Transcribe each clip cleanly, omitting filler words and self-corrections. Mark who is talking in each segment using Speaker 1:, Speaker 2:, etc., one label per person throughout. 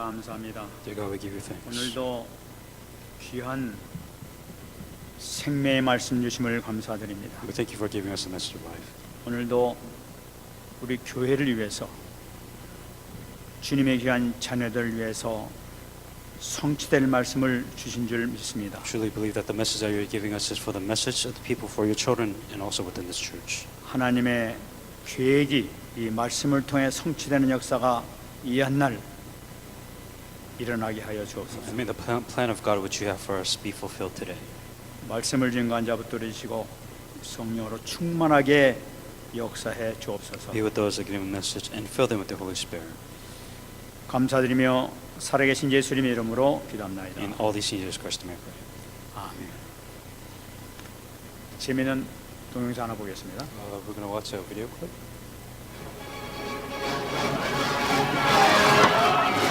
Speaker 1: 감사합니다.
Speaker 2: Dear God, we give you thanks.
Speaker 1: 오늘도 귀한 생명의 말씀 주심을 감사드립니다.
Speaker 2: We thank you for giving us a message of life.
Speaker 1: 오늘도 우리 교회를 위해서, 주님의 귀한 자녀들을 위해서 성취될 말씀을 주신 줄 믿습니다.
Speaker 2: I truly believe that the message that you're giving us is for the message of the people, for your children, and also within this church.
Speaker 1: 하나님의 계획이 이 말씀을 통해 성취되는 역사가 이 한 날 일어나게 하여 주옵소서.
Speaker 2: And may the plan of God which you have for us be fulfilled today.
Speaker 1: 말씀을 증거한 자 붙들으시고 성령으로 충만하게 역사해 주옵소서.
Speaker 2: Be with those that give a message and fill them with the Holy Spirit.
Speaker 1: 감사드리며 살아계신 예수님의 이름으로 기도합나이다.
Speaker 2: In all these things, Jesus Christ, may I pray.
Speaker 1: 아멘. 재미있는 동영상 하나 보겠습니다.
Speaker 2: We're going to watch a video clip.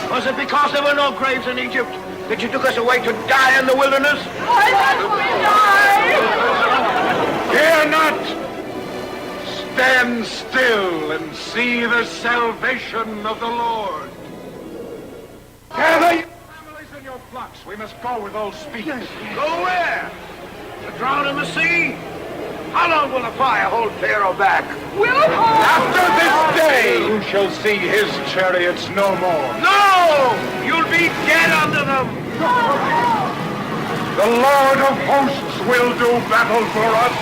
Speaker 3: Was it because there were no graves in Egypt that you took us away to die in the wilderness?
Speaker 4: Why must we die?
Speaker 3: Fear not! Stand still and see the salvation of the Lord. Gather your families and your flocks. We must go with old speed. Go where? To drown in the sea? How long will the fire hold Pharaoh back?
Speaker 4: Will it hold?
Speaker 3: After this day, you shall see his chariots no more. No! You'll be dead under them. The Lord of hosts will do battle for us.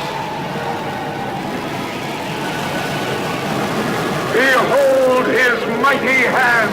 Speaker 3: Behold his mighty hand.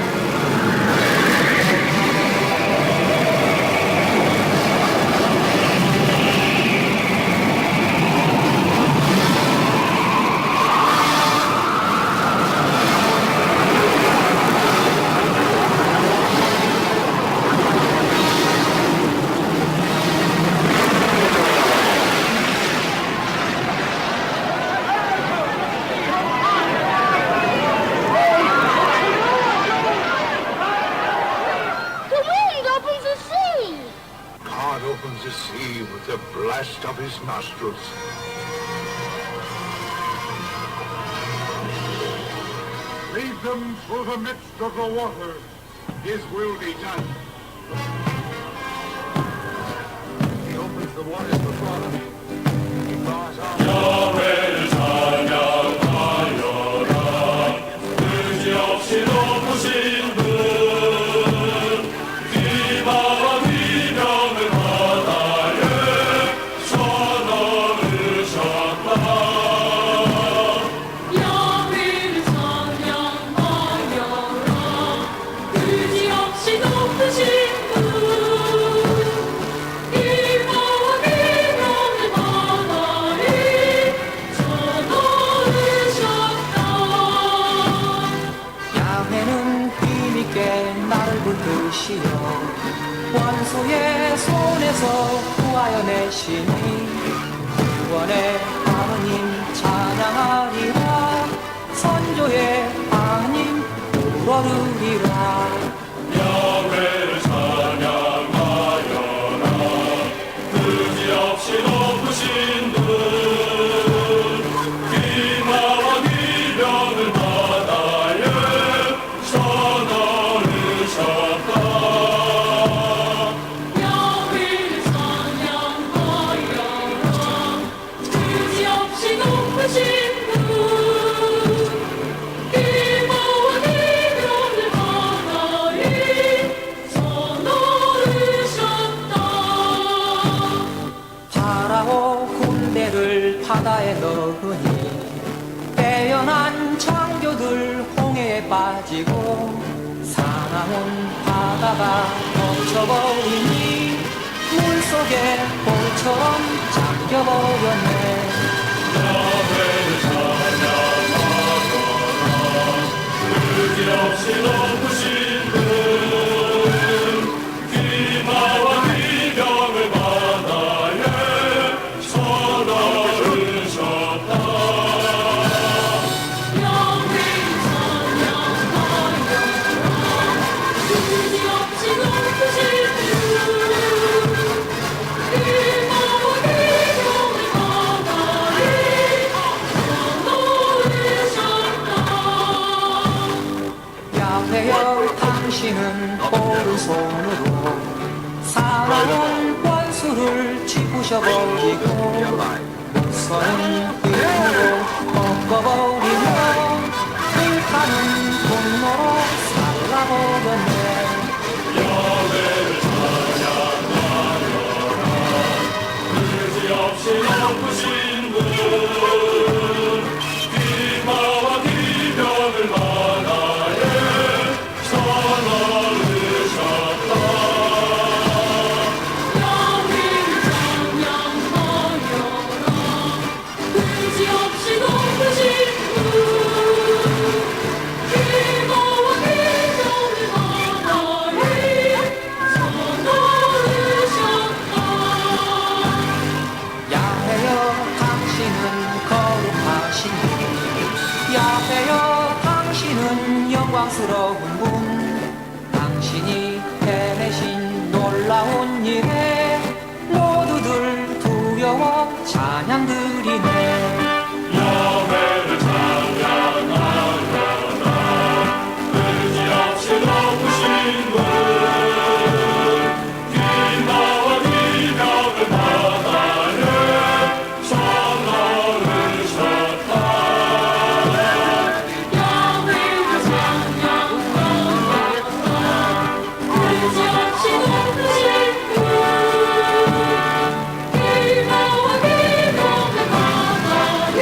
Speaker 3: Opens the sea with the blast of his nostrils. Lead them through the midst of the waters. His will be done. He opens the waters before them. He bars our
Speaker 5: 원소의 손에서 구하여 내시니 구원의 하느님 찬양하리라 선조의 하느님 우러르리라
Speaker 6: 야훼를 찬양하여라 그지없이 높으신 분 기마와 기병을 바다에 쳐넣으셨다
Speaker 5: 바다에 넣으니 빼어난 창조들 홍해에 빠지고 사나운 바다가 덮쳐버리니 물속에 볼처럼 잠겨버렸네.
Speaker 6: 야훼를 찬양하여라 그지없이 높으신 분 기마와 기병을 바다에 쳐넣으셨다
Speaker 5: 야훼여 오른손으로 사랑은 원수를 쥐부셔버리고 목선은 휘으로 꺾어버리며 불타는 분노로 살라버렸네.
Speaker 6: 없이 높으신 분 비마와 비명을 만하에 전하르셨다.
Speaker 4: 의지 없이 높으신 분 기마와 비명을 만하에 전하르셨다.
Speaker 5: 야훼여 당신은 거룩하시니 야훼여 당신은 영광스러운 분 당신이 해내신 놀라운 일에 모두들 두려워 찬양 드리네.
Speaker 6: 야훼를 찬양하려나 의지 없이 높으신 분 비마와 비명을 만하에 전하르셨다.
Speaker 4: 야훼를 찬양하려나 의지 없이 높으신 분 기마와 비명을 만하에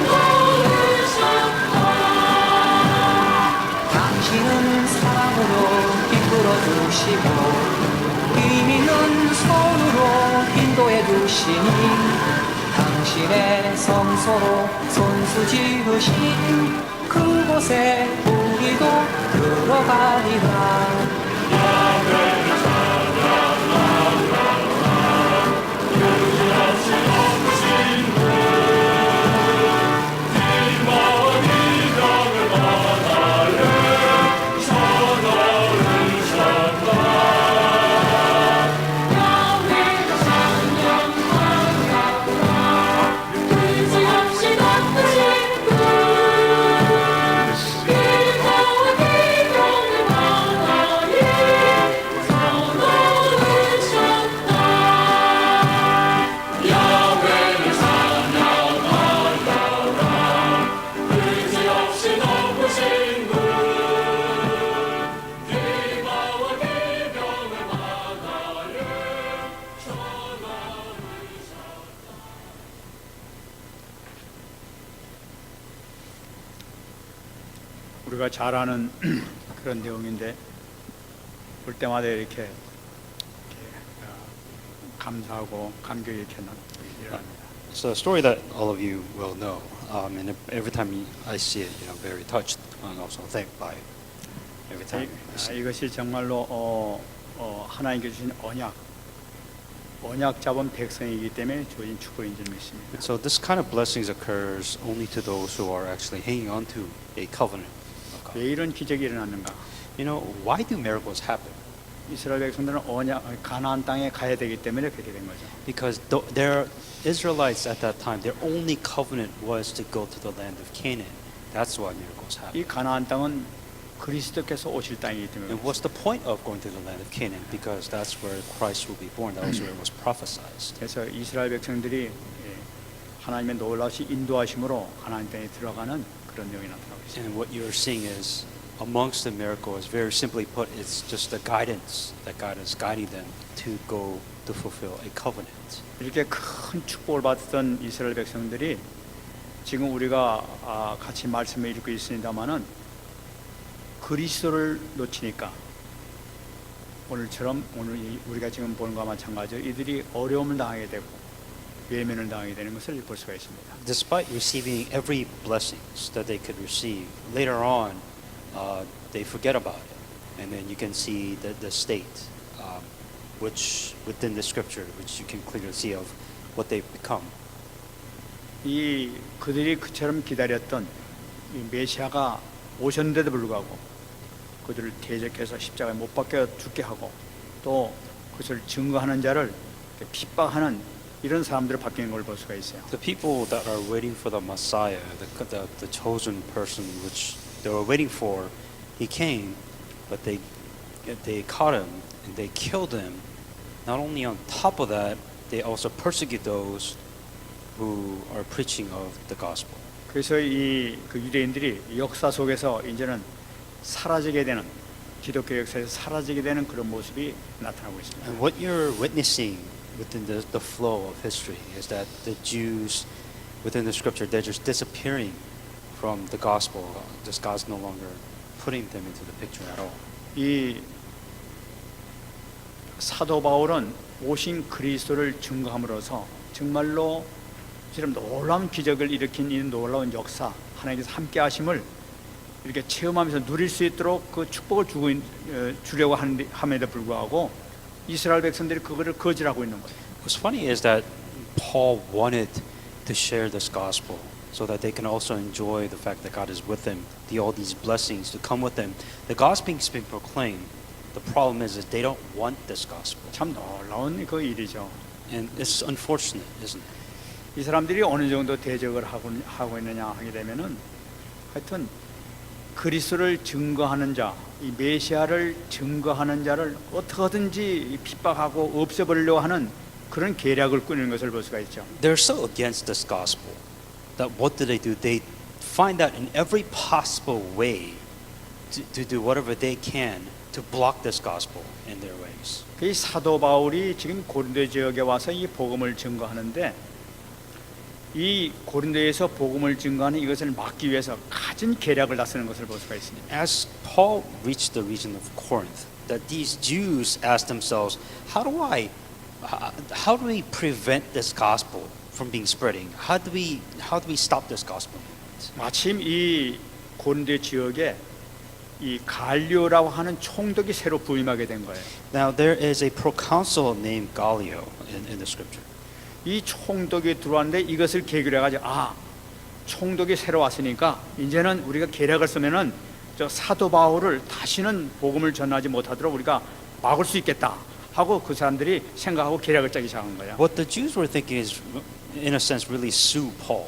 Speaker 4: 전하르셨다.
Speaker 5: 당신은 사랑으로 이끌어 주시고 힘 있는 손으로 인도해 주시니 당신의 성소로 손수 지으신 그곳에 우리도 들어가리라.
Speaker 6: 비마와 비명을 만하에 전하르셨다.
Speaker 4: 야훼를 찬양하려나 의지 없이 높으신 분 기마와 비명을 만하에 전하르셨다.
Speaker 6: 야훼를 찬양하려나 의지 없이 높으신 분 비마와 비명을 만하에
Speaker 1: 우리가 잘 아는 그런 내용인데 볼 때마다 이렇게 감사하고 감격이 이렇게 일어납니다.
Speaker 2: It's a story that all of you will know, and every time I see it, very touched and also thanked by it. Every time I see it.
Speaker 1: 이것이 정말로 하나님께 주신 언약 잡은 백성이기 때문에 주어진 축복인 줄 믿습니다.
Speaker 2: So this kind of blessings occurs only to those who are actually hanging on to a covenant of God.
Speaker 1: 왜 이런 기적이 일어났는가?
Speaker 2: Why do miracles happen?
Speaker 1: 이스라엘 백성들은 가나안 땅에 가야 되기 때문에 그렇게 된 거죠.
Speaker 2: Because their Israelites at that time, their only covenant was to go to the land of Canaan. That's why miracles happen.
Speaker 1: 이 가나안 땅은 그리스도께서 오실 땅이기 때문에
Speaker 2: And what's the point of going to the land of Canaan? Because that's where Christ will be born. That was where it was prophesied.
Speaker 1: 그래서 이스라엘 백성들이 하나님의 놀라우신 인도하심으로 하나님 땅에 들어가는 그런 내용이 나타나고 있습니다.
Speaker 2: And what you're seeing is amongst the miracles, very simply put, it's just the guidance that God is guiding them to go to fulfill a covenant.
Speaker 1: 이렇게 큰 축복을 받았던 이스라엘 백성들이 지금 우리가 같이 말씀을 읽고 있습니다마는 그리스도를 놓치니까 오늘처럼 오늘 우리가 지금 보는 것과 마찬가지로 이들이 어려움을 당하게 되고 외면을 당하게 되는 것을 볼 수가 있습니다.
Speaker 2: Despite receiving every blessings that they could receive, later on they forget about it, and then you can see the state, which within the scripture, which you can clearly see of what they've become.
Speaker 1: 이 그들이 그처럼 기다렸던 이 메시아가 오셨는데도 불구하고 그들을 대적해서 십자가에 못 박혀 죽게 하고 또 그것을 증거하는 자를 핍박하는 이런 사람들을 바뀌는 걸 볼 수가 있어요.
Speaker 2: The people that are waiting for the Messiah, the chosen person which they were waiting for, he came, but they caught him and they killed him. Not only on top of that, they also persecute those who are preaching of the gospel.
Speaker 1: 그래서 이 그 유대인들이 역사 속에서 이제는 사라지게 되는 기독교 역사에서 사라지게 되는 그런 모습이 나타나고 있습니다.
Speaker 2: And what you're witnessing within the flow of history is that the Jews within the scripture, they're just disappearing from the gospel. Just God's no longer putting them into the picture at all.
Speaker 1: 이 사도 바울은 오신 그리스도를 증거함으로써 정말로 지금 놀라운 기적을 일으킨 이 놀라운 역사, 하나님께서 함께 하심을 이렇게 체험하면서 누릴 수 있도록 그 축복을 주려고 함에도 불구하고 이스라엘 백성들이 그거를 거절하고 있는 거예요.
Speaker 2: What's funny is that Paul wanted to share this gospel so that they can also enjoy the fact that God is with them, all these blessings to come with them. The gospel is being proclaimed. The problem is that they don't want this gospel.
Speaker 1: 참 놀라운 그 일이죠.
Speaker 2: And it's unfortunate, isn't it?
Speaker 1: 이 사람들이 어느 정도 대적을 하고 있느냐 하게 되면은 하여튼 그리스도를 증거하는 자, 이 메시아를 증거하는 자를 어떻게든지 핍박하고 없애버리려고 하는 그런 계략을 꾸리는 것을 볼 수가 있죠.
Speaker 2: They're so against this gospel that what do? They find out in every possible way to do whatever they can to block this gospel in their ways.
Speaker 1: 이 사도 바울이 지금 고린도 지역에 와서 이 복음을 증거하는데 이 고린도에서 복음을 증거하는 이것을 막기 위해서 가진 계략을 다 쓰는 것을 볼 수가 있습니다.
Speaker 2: As Paul reached the region of Corinth, that these Jews asked themselves, how do we prevent this gospel from being spreading? How do we stop this gospel?
Speaker 1: 마침 이 고린도 지역에 이 갈리오라고 하는 총독이 새로 부임하게 된 거예요.
Speaker 2: Now there is a proconsul named Gallio in the scripture.
Speaker 1: 이 총독이 들어왔는데 이것을 계기로 해가지고 총독이 새로 왔으니까 이제는 우리가 계략을 쓰면은 저 사도 바울을 다시는 복음을 전하지 못하도록 우리가 막을 수 있겠다 하고 그 사람들이 생각하고 계략을 짜기 시작한 거야.
Speaker 2: What the Jews were thinking is, in a sense, really sue Paul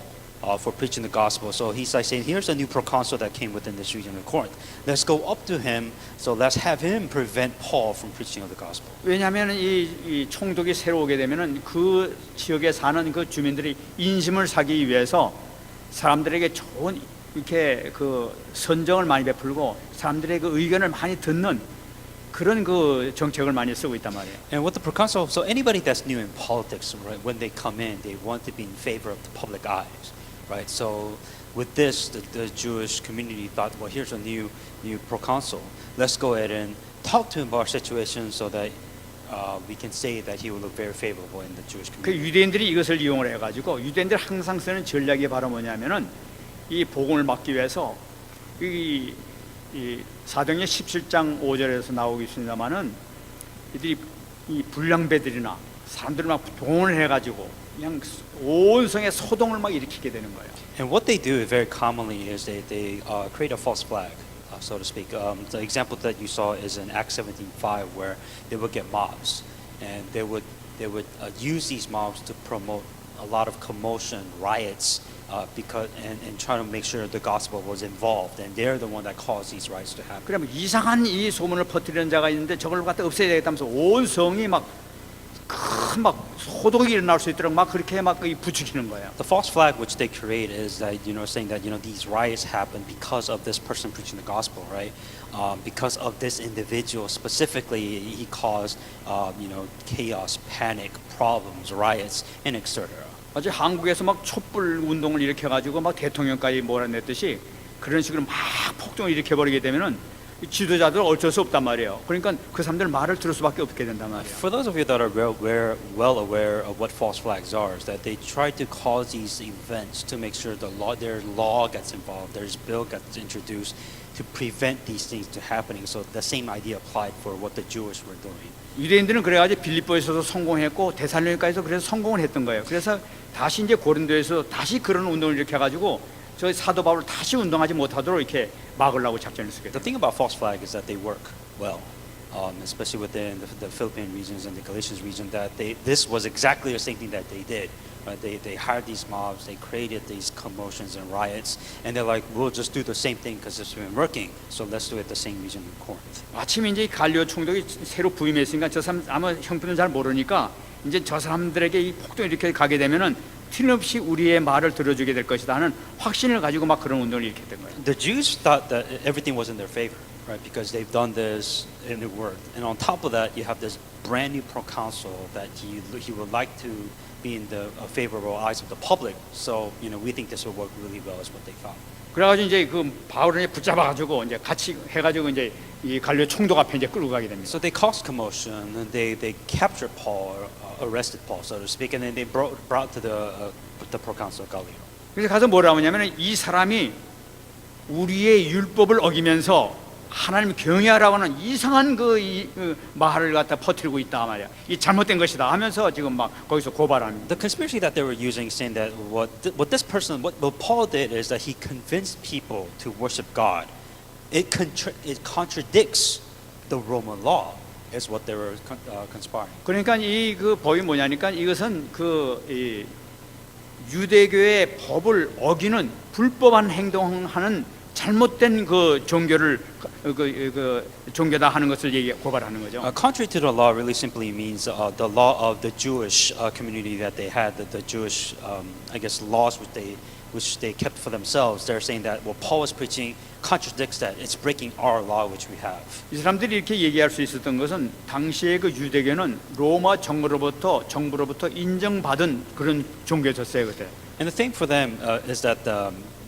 Speaker 2: for preaching the gospel. So he's like saying, here's a new proconsul that came within this region of Corinth. Let's go up to him, so let's have him prevent Paul from preaching of the gospel.
Speaker 1: 왜냐하면 이 총독이 새로 오게 되면은 그 지역에 사는 그 주민들이 인심을 사기 위해서 사람들에게 좋은 이렇게 그 선정을 많이 베풀고 사람들의 그 의견을 많이 듣는 그런 그 정책을 많이 쓰고 있단 말이에요.
Speaker 2: And with the proconsul, so anybody that's new in politics, right, when they come in, they want to be in favor of the public eyes, right? So with this, the Jewish community thought, well, here's a new proconsul. Let's go ahead and talk to him about our situation so that we can say that he will look very favorable in the Jewish
Speaker 1: 그
Speaker 2: community.
Speaker 1: 유대인들이 이것을 이용을 해가지고 유대인들 항상 쓰는 전략이 바로 뭐냐면은 이 복음을 막기 위해서 이 사도행전 17장 5절에서 나오고 있습니다만은 이들이 이 불량배들이나 사람들을 막 동원을 해가지고 그냥 온 성에 소동을 막 일으키게 되는 거예요.
Speaker 2: And what they do very commonly is they create a false flag, so to speak. The example that you saw is in Acts 17:5, where they would get mobs, and they would use these mobs to promote a lot of commotion, riots, because and try to make sure the gospel was involved, and they're the one that caused these riots to happen.
Speaker 1: 그러면 이상한 이 소문을 퍼뜨리는 자가 있는데 저걸 갖다 없애야 되겠다면서 온 성이 막 소동이 일어날 수 있도록 막 그렇게 막 부추기는 거예요.
Speaker 2: The false flag which they create is that saying that these riots happen because of this person preaching the gospel, right? Because of this individual specifically, he caused chaos, panic, problems, riots, and etc.
Speaker 1: 어제 한국에서 막 촛불 운동을 일으켜가지고 막 대통령까지 몰아냈듯이 그런 식으로 막 폭동을 일으켜버리게 되면은 지도자들 어쩔 수 없단 말이에요. 그러니까 그 사람들 말을 들을 수밖에 없게 된단 말이에요.
Speaker 2: For those of you that are well aware of what false flags are, is that they try to cause these events to make sure their law gets involved, their bill gets introduced to prevent these things to happening. So the same idea applied for what the Jewish were doing.
Speaker 1: 유대인들은 그래가지고 빌립보에서도 성공했고 데살로니가에서 그래서 성공을 했던 거예요. 그래서 다시 이제 고린도에서 다시 그런 운동을 일으켜가지고 저 사도 바울을 다시 운동하지 못하도록 이렇게 막으려고 작전을 쓰게
Speaker 2: The
Speaker 1: 돼요.
Speaker 2: thing about false flag is that they work well. especially within the Philippine regions and the Galatians region, that this was exactly the same thing that they did. Right? They hired these mobs, they created these commotions and riots, and they're like, we'll just do the same thing because it's been working, so let's do it the same region in Corinth.
Speaker 1: 마침 이제 이 갈리오 총독이 새로 부임했으니까 저 사람 아마 형편을 잘 모르니까 이제 저 사람들에게 이 폭동이 이렇게 가게 되면은 틀림없이 우리의 말을 들어주게 될 것이다 하는 확신을 가지고 막 그런 운동을 일으켰던 거예요.
Speaker 2: The Jews thought that everything was in their favor, right? Because they've done this and it worked. And on top of that, you have this brand new proconsul that he would like to be in the favorable eyes of the public. So, we think this will work really well is what they thought.
Speaker 1: 그래가지고 이제 그 바울을 붙잡아가지고 이제 같이 해가지고 이제 이 갈리오 총독 앞에 이제 끌고 가게 됩니다.
Speaker 2: So they caused commotion and they captured Paul, arrested Paul, so to speak, and then they brought to the proconsul Gallio.
Speaker 1: 그래서 가서 뭐라고 하냐면 이 사람이 우리의 율법을 어기면서 하나님 경외하라고 하는 이상한 그 말을 갖다 퍼뜨리고 있다 말이야. 이 잘못된 것이다 하면서 지금 막 거기서 고발합니다.
Speaker 2: The conspiracy that they were using, saying that what Paul did is that he convinced people to worship God. It contradicts the Roman law, is what they were conspiring.
Speaker 1: 그러니까 이 그 법이 뭐냐니까 이것은 이 유대교의 법을 어기는 불법한 행동하는 잘못된 그 종교를 그 종교다 하는 것을 고발하는 거죠.
Speaker 2: Contrary to the law really simply means the law of the Jewish community that they had, the Jewish, I guess, laws which they kept for themselves. They're saying that what Paul was preaching contradicts that. It's breaking our law which we have.
Speaker 1: 이 사람들이 이렇게 얘기할 수 있었던 것은 당시의 그 유대교는 로마 정부로부터 인정받은 그런 종교였어요 그때.
Speaker 2: And the thing for them is that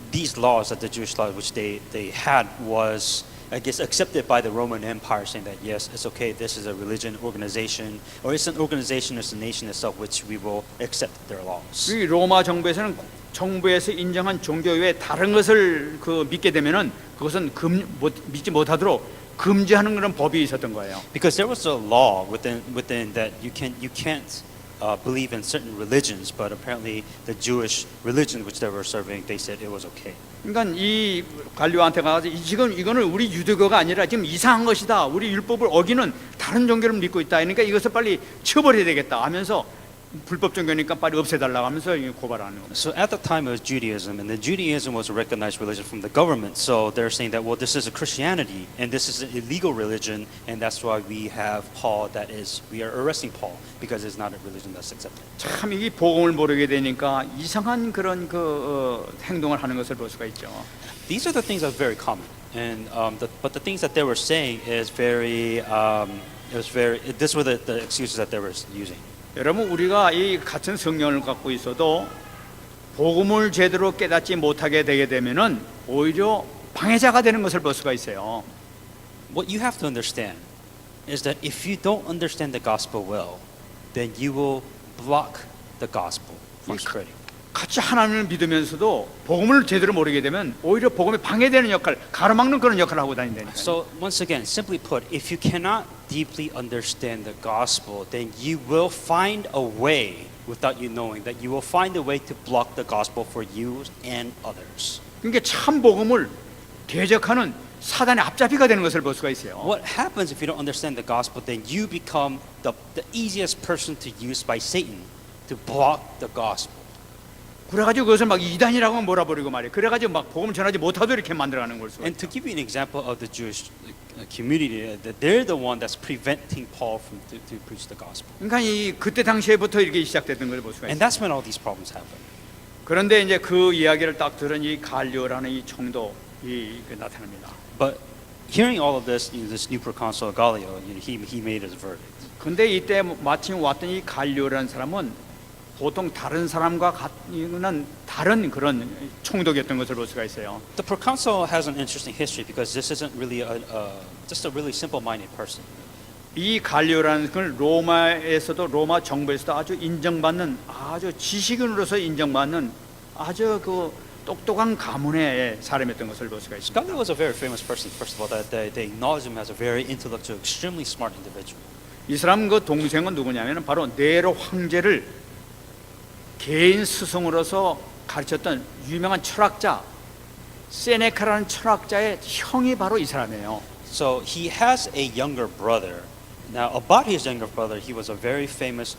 Speaker 2: these laws, that the Jewish laws which they had, was, I guess, accepted by the Roman Empire, saying that yes, it's okay, this is a religion organization, or it's an organization, it's a nation itself, which we will accept their laws.
Speaker 1: 이 로마 정부에서는 정부에서 인정한 종교 외에 다른 것을 믿게 되면은 그것은 믿지 못하도록 금지하는 그런 법이 있었던 거예요.
Speaker 2: Because there was a law within that you can't believe in certain religions, but apparently the Jewish religion which they were serving, they said it was okay.
Speaker 1: 그러니까 이 갈리오한테 가서 지금 이거는 우리 유대교가 아니라 지금 이상한 것이다. 우리 율법을 어기는 다른 종교를 믿고 있다. 그러니까 이것을 빨리 쳐버려야 되겠다 하면서 불법 종교니까 빨리 없애달라고 하면서 고발하는 겁니다.
Speaker 2: So at the time it was Judaism, and the Judaism was a recognized religion from the government. So they're saying that, well, this is a Christianity, and this is an illegal religion, and that's why we have Paul. We are arresting Paul because it's not a religion that's accepted.
Speaker 1: 참 이 복음을 모르게 되니까 이상한 그런 행동을 하는 것을 볼 수가 있죠.
Speaker 2: These are the things that are very common, and but the things that they were saying is these were the excuses that they were using.
Speaker 1: 여러분 우리가 이 같은 성령을 갖고 있어도 복음을 제대로 깨닫지 못하게 되게 되면은 오히려 방해자가 되는 것을 볼 수가 있어요.
Speaker 2: What you have to understand is that if you don't understand the gospel well, then you will block the gospel from spreading.
Speaker 1: 같이 하나님을 믿으면서도 복음을 제대로 모르게 되면 오히려 복음에 방해되는 역할, 가로막는 그런 역할을 하고 다닌다니까요.
Speaker 2: So once again, simply put, if you cannot deeply understand the gospel, then you will find a way, without you knowing, that you will find a way to block the gospel for you and others.
Speaker 1: 그러니까 참 복음을 대적하는 사단의 앞잡이가 되는 것을 볼 수가 있어요.
Speaker 2: What happens if you don't understand the gospel, then you become the easiest person to use by Satan to block the gospel.
Speaker 1: 그래가지고 그것을 막 이단이라고 몰아버리고 말이에요. 그래가지고 막 복음 전하지 못하도록 이렇게 만들어가는 걸 수가
Speaker 2: And to
Speaker 1: 있어요.
Speaker 2: give you an example of the Jewish community, that they're the one that's preventing Paul from to preach the gospel.
Speaker 1: 그러니까 그때 당시에부터 이렇게 시작됐던 걸 볼 수가
Speaker 2: And
Speaker 1: 있어요.
Speaker 2: that's when all these problems happen.
Speaker 1: 그런데 이제 그 이야기를 딱 들은 이 갈리오라는 이 총독이 나타납니다.
Speaker 2: But hearing all of this, this new proconsul Gallio, he made his verdict.
Speaker 1: 근데 이때 마침 왔던 이 갈리오라는 사람은 보통 다른 사람과 같은 다른 그런 총독이었던 것을 볼 수가 있어요.
Speaker 2: The proconsul has an interesting history because this isn't really just a really simple-minded person.
Speaker 1: 이 갈리오라는 걸 로마 정부에서도 아주 인정받는 아주 지식인으로서 인정받는 아주 그 똑똑한 가문의 사람이었던 것을 볼 수가 있습니다.
Speaker 2: Gallio was a very famous person. First of all, that they acknowledge him as a very intellectual, extremely smart individual.
Speaker 1: 이 사람 그 동생은 누구냐면 바로 네로 황제를 개인 스승으로서 가르쳤던 유명한 철학자 세네카라는 철학자의 형이 바로 이 사람이에요.
Speaker 2: So he has a younger brother. Now, about his younger brother, he was a very famous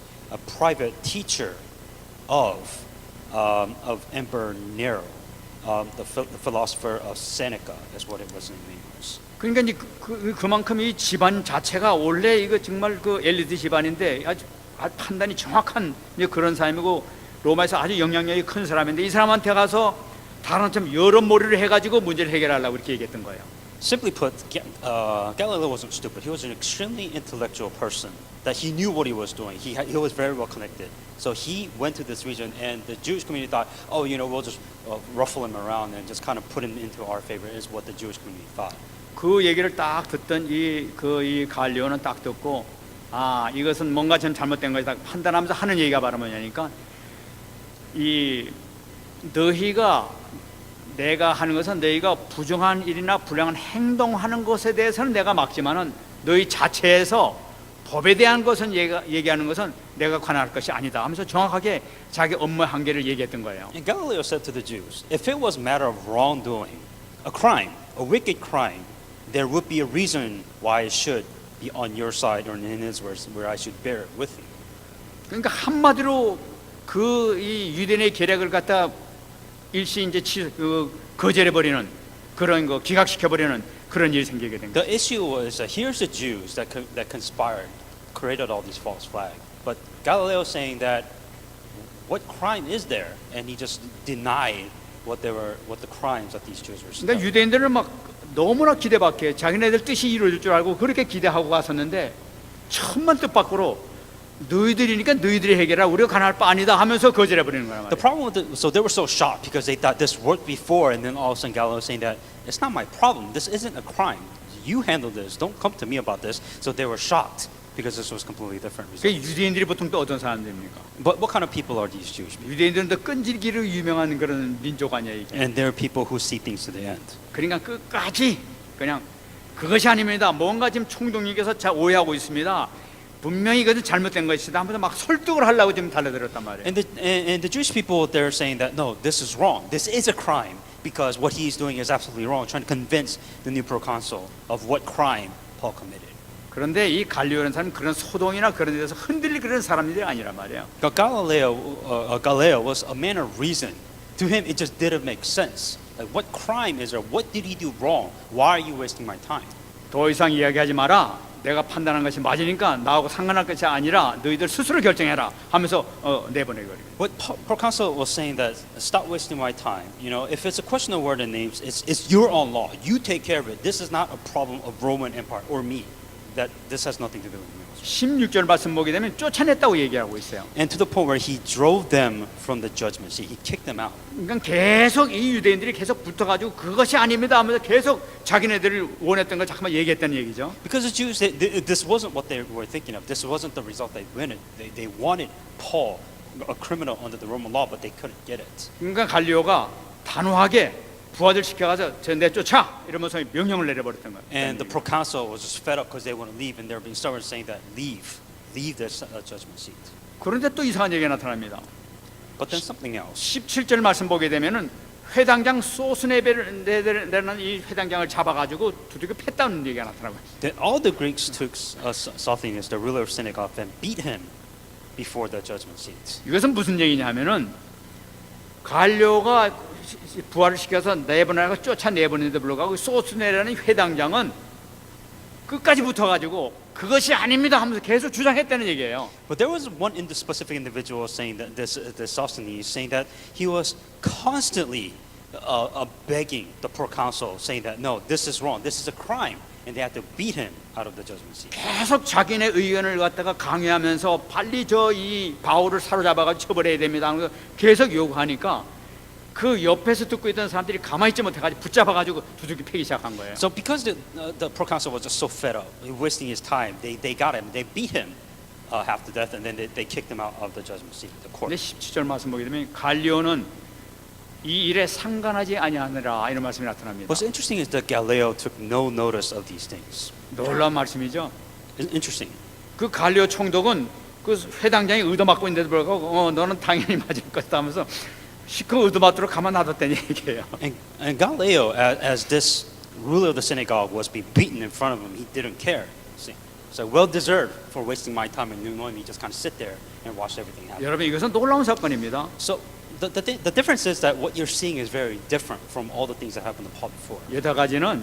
Speaker 2: private teacher of Emperor Nero, the philosopher of Seneca, is what it was named.
Speaker 1: 그러니까 이제 그만큼 이 집안 자체가 원래 이거 정말 그 엘리트 집안인데 아주 판단이 정확한 이제 그런 사람이고 로마에서 아주 영향력이 큰 사람인데 이 사람한테 가서 다른 것처럼 여러 머리를 해가지고 문제를 해결하려고 이렇게 얘기했던 거예요.
Speaker 2: Simply put, Galileo wasn't stupid. He was an extremely intellectual person. That he knew what he was doing. He was very well connected. So he went to this region, and the Jewish community thought, oh, we'll just ruffle him around and just kind of put him into our favor. Is what the Jewish community thought.
Speaker 1: 그 얘기를 딱 듣던 이 갈리오는 딱 듣고 아 이것은 뭔가 좀 잘못된 것이다 판단하면서 하는 얘기가 바로 뭐냐니까 이 너희가 내가 하는 것은 너희가 부정한 일이나 불량한 행동하는 것에 대해서는 내가 막지만은 너희 자체에서 법에 대한 것은 얘기하는 것은 내가 관할 것이 아니다 하면서 정확하게 자기 업무의 한계를 얘기했던 거예요.
Speaker 2: And Galileo said to the Jews, if it was a matter of wrongdoing, a crime, a wicked crime, there would be a reason why it should be on your side or in his words, where I should bear it with you.
Speaker 1: 그러니까 한마디로 그 이 유대인의 계략을 갖다 일시 이제 거절해 버리는 그런 거 기각시켜 버리는 그런 일이 생기게 된 거예요.
Speaker 2: The issue was that here's the Jews that conspired, created all these false flags. But Galileo saying that what crime is there, and he just denied what the crimes that these Jews were.
Speaker 1: 그러니까 유대인들은 막 너무나 기대밖에 자기네들 뜻이 이루어질 줄 알고 그렇게 기대하고 갔었는데 천만 뜻 밖으로 너희들이니까 너희들이 해결하라 우리가 관할 바 아니다 하면서 거절해 버리는 거란
Speaker 2: The
Speaker 1: 말이에요.
Speaker 2: problem with so they were so shocked because they thought this worked before, and then all of a sudden Galileo saying that it's not my problem. This isn't a crime. You handle this. Don't come to me about this. So they were shocked because this was completely different.
Speaker 1: 그 유대인들이 보통 또 어떤 사람들입니까?
Speaker 2: But what kind of people are these Jewish people?
Speaker 1: 유대인들은 더 끈질기로 유명한 그런 민족 아니에요 이게.
Speaker 2: And they're people who see things to the end.
Speaker 1: 그러니까 끝까지 그냥 그것이 아닙니다. 뭔가 지금 총독님께서 오해하고 있습니다. 분명히 이것은 잘못된 것이다 하면서 막 설득을 하려고 지금 달려들었단 말이에요.
Speaker 2: And the Jewish people, they're saying that no, this is wrong. This is a crime because what he's doing is absolutely wrong. Trying to convince the new proconsul of what crime Paul committed.
Speaker 1: 그런데 이 갈리오라는 사람은 그런 소동이나 그런 데 대해서 흔들릴 그런 사람들이 아니란 말이에요.
Speaker 2: Galileo was a man of reason. To him, it just didn't make sense. Like, what crime is there? What did he do wrong? Why are you wasting my time?
Speaker 1: 더 이상 이야기하지 마라. 내가 판단한 것이 맞으니까 나하고 상관할 것이 아니라 너희들 스스로 결정해라 하면서 내보내거든요.
Speaker 2: What proconsul was saying that stop wasting my time. If it's a question of word and names, it's your own law. You take care of it. This is not a problem of Roman Empire or me. That this has nothing to do with me.
Speaker 1: 16절 말씀 보게 되면 쫓아냈다고 얘기하고 있어요.
Speaker 2: And to the point where he drove them from the judgment seat. He kicked them out.
Speaker 1: 그러니까 계속 이 유대인들이 계속 붙어가지고 그것이 아닙니다 하면서 계속 자기네들을 원했던 걸 잠깐만 얘기했다는 얘기죠.
Speaker 2: Because the Jews, this wasn't what they were thinking of. This wasn't the result they wanted. They wanted Paul, a criminal under the Roman law, but they couldn't get it.
Speaker 1: 그러니까 갈리오가 단호하게 부하들 시켜가서 저 내쫓아 이러면서 명령을 내려버렸던 거예요.
Speaker 2: And the proconsul was just fed up because they want to leave, and they're being stubborn, saying that leave the judgment seat.
Speaker 1: 그런데 또 이상한 얘기가 나타납니다.
Speaker 2: But then something else.
Speaker 1: 17절 말씀 보게 되면은 회당장 소스네베라는 이 회당장을 잡아가지고 두들겨 팼다는 얘기가 나타나고요.
Speaker 2: Then all the Greeks took Sosthenes, the ruler of synagogue, and beat him before the judgment seat.
Speaker 1: 이것은 무슨 얘기냐면은 갈리오가 부하를 시켜서 내보내고 쫓아내보내는데 불구하고 소스네라는 회당장은 끝까지 붙어가지고 그것이 아닙니다 하면서 계속 주장했다는 얘기예요.
Speaker 2: But there was one specific individual saying that this Sosthenes saying that he was constantly begging the proconsul, saying that no, this is wrong, this is a crime, and they had to beat him out of the judgment seat.
Speaker 1: 계속 자기네 의견을 갖다가 강요하면서 빨리 이 바울을 사로잡아가지고 처벌해야 됩니다 하면서 계속 요구하니까 그 옆에서 듣고 있던 사람들이 가만히 있지 못해가지고 붙잡아가지고 두들겨 패기 시작한 거예요.
Speaker 2: So because the proconsul was just so fed up, wasting his time, they got him, they beat him half to death, and then they kicked him out of the judgment seat, the court.
Speaker 1: 근데 17절 말씀 보게 되면 갈리오는 이 일에 상관하지 아니하느라 이런 말씀이 나타납니다.
Speaker 2: What's interesting is that Galileo took no notice of these things.
Speaker 1: 놀라운 말씀이죠.
Speaker 2: It's interesting.
Speaker 1: 그 갈리오 총독은 그 회당장이 의도맞고 있는데도 불구하고 너는 당연히 맞을 것이다 하면서 그 의도맞도록 가만 놔뒀다는 얘기예요.
Speaker 2: And Galileo, as this ruler of the synagogue was being beaten in front of him, he didn't care. See? So well deserved for wasting my time and knowing me just kind of sit there and watch everything happen.
Speaker 1: 여러분 이것은 놀라운 사건입니다.
Speaker 2: So the difference is that what you're seeing is very different from all the things that happened to Paul before.
Speaker 1: 여러 가지는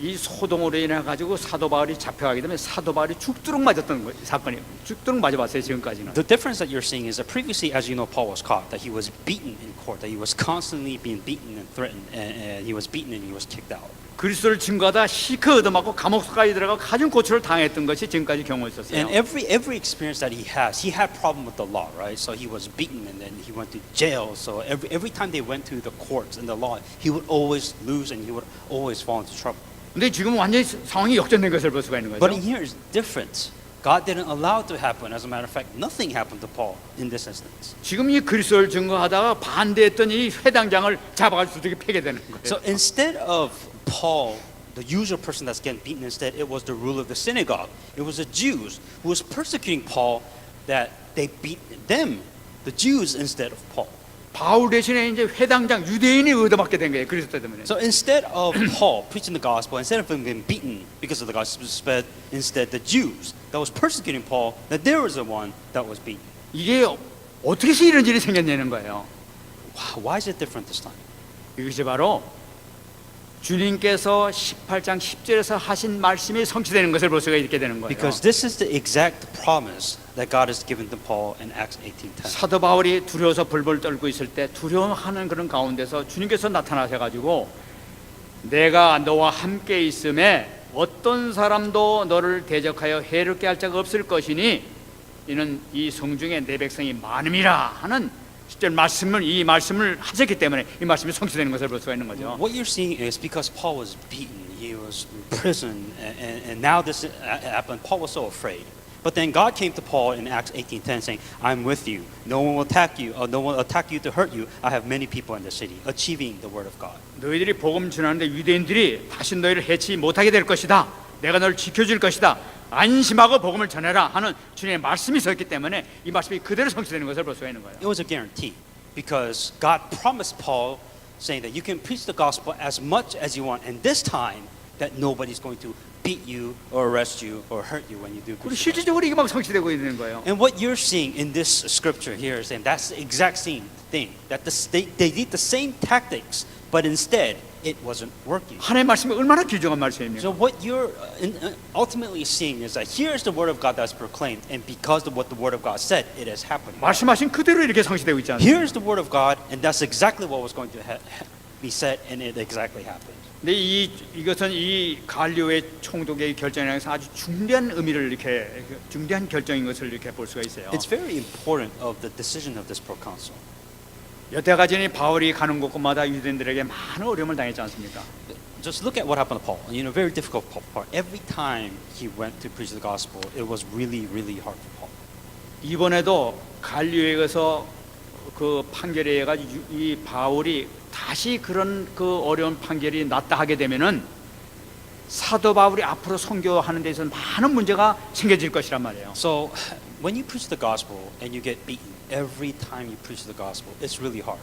Speaker 1: 이 소동으로 인해 가지고 사도 바울이 잡혀가기 때문에 사도 바울이 죽도록 맞았던 사건이 죽도록 맞아봤어요 지금까지는.
Speaker 2: The difference that you're seeing is that previously, as you know, Paul was caught, that he was beaten in court, that he was constantly being beaten and threatened, and he was beaten and he was kicked out.
Speaker 1: 그리스도를 증거하다 시크 얻어맞고 감옥까지 들어가 가진 고초를 당했던 것이 지금까지 경우였었어요.
Speaker 2: And every experience that he had problem with the law, right? So he was beaten and then he went to jail. So every time they went to the courts and the law, he would always lose and he would always fall into trouble.
Speaker 1: 근데 지금 완전히 상황이 역전된 것을 볼 수가 있는
Speaker 2: But in
Speaker 1: 거죠.
Speaker 2: here is different. God didn't allow it to happen. As a matter of fact, nothing happened to Paul in this instance.
Speaker 1: 지금 이 그리스도를 증거하다가 반대했던 이 회당장을 잡아가지고 두들겨 패게 되는 거예요.
Speaker 2: So instead of Paul, the usual person that's getting beaten, instead it was the ruler of the synagogue. It was the Jews who was persecuting Paul, that they beat them, the Jews, instead of Paul.
Speaker 1: 바울 대신에 이제 회당장 유대인이 얻어맞게 된 거예요. 그리스도 때문에.
Speaker 2: So instead of Paul preaching the gospel, instead of him getting beaten because of the gospel, instead the Jews that was persecuting Paul, that there was the one that was beaten.
Speaker 1: 이게 어떻게 해서 이런 일이 생겼냐는 거예요.
Speaker 2: Why is it different this time?
Speaker 1: 이것이 바로 주님께서 18장 10절에서 하신 말씀이 성취되는 것을 볼 수가 있게 되는 거예요.
Speaker 2: Because this is the exact promise that God has given to Paul in Acts 18:10.
Speaker 1: 사도 바울이 두려워서 벌벌 떨고 있을 때 두려워하는 그런 가운데서 주님께서 나타나셔가지고 내가 너와 함께 있음에 어떤 사람도 너를 대적하여 해롭게 할 자가 없을 것이니 이는 이 성중에 내 백성이 많음이라 하는 실제 이 말씀을 하셨기 때문에 이 말씀이 성취되는 것을 볼 수가 있는 거죠.
Speaker 2: What you're seeing is because Paul was beaten, he was in prison, and now this happened. Paul was so afraid. But then God came to Paul in Acts 18:10 saying, I'm with you. No one will attack you, or no one will attack you to hurt you. I have many people in the city, achieving the word of God.
Speaker 1: 너희들이 복음 전하는데 유대인들이 다시 너희를 해치 못하게 될 것이다. 내가 너를 지켜줄 것이다. 안심하고 복음을 전해라 하는 주님의 말씀이 있었기 때문에 이 말씀이 그대로 성취되는 것을 볼 수가 있는 거예요.
Speaker 2: It was a guarantee because God promised Paul saying that you can preach the gospel as much as you want, and this time that nobody's going to beat you or arrest you or hurt you when you do
Speaker 1: 그리고
Speaker 2: preach the gospel.
Speaker 1: 실질적으로 이게 막 성취되고 있는 거예요.
Speaker 2: And what you're seeing in this scripture here is saying that's the exact same thing. That they did the same tactics, but instead it wasn't working.
Speaker 1: 하나님의 말씀이 얼마나 귀중한
Speaker 2: So
Speaker 1: 말씀입니까?
Speaker 2: what you're ultimately seeing is that here's the word of God that's proclaimed, and because of what the word of God said, it is happening.
Speaker 1: 말씀하신 그대로 이렇게 성취되고 있지 않습니까?
Speaker 2: Here's the word of God, and that's exactly what was going to be said, and it exactly happened.
Speaker 1: 근데 이것은 이 갈리오의 총독의 결정에서 아주 중대한 의미를 이렇게 중대한 결정인 것을 이렇게 볼 수가 있어요.
Speaker 2: It's very important of the decision of this proconsul.
Speaker 1: 여태까지는 바울이 가는 곳마다 유대인들에게 많은 어려움을 당했지 않습니까?
Speaker 2: Just look at what happened to Paul. You know, very difficult part. Every time he went to preach the gospel, it was really, really hard for Paul.
Speaker 1: 이번에도 갈리오에서 그 판결에 의해 가지고 이 바울이 다시 그런 그 어려운 판결이 났다 하게 되면은 사도 바울이 앞으로 선교하는 데서 많은 문제가 생겨질 것이란 말이에요.
Speaker 2: So when you preach the gospel and you get beaten every time you preach the gospel, it's really hard,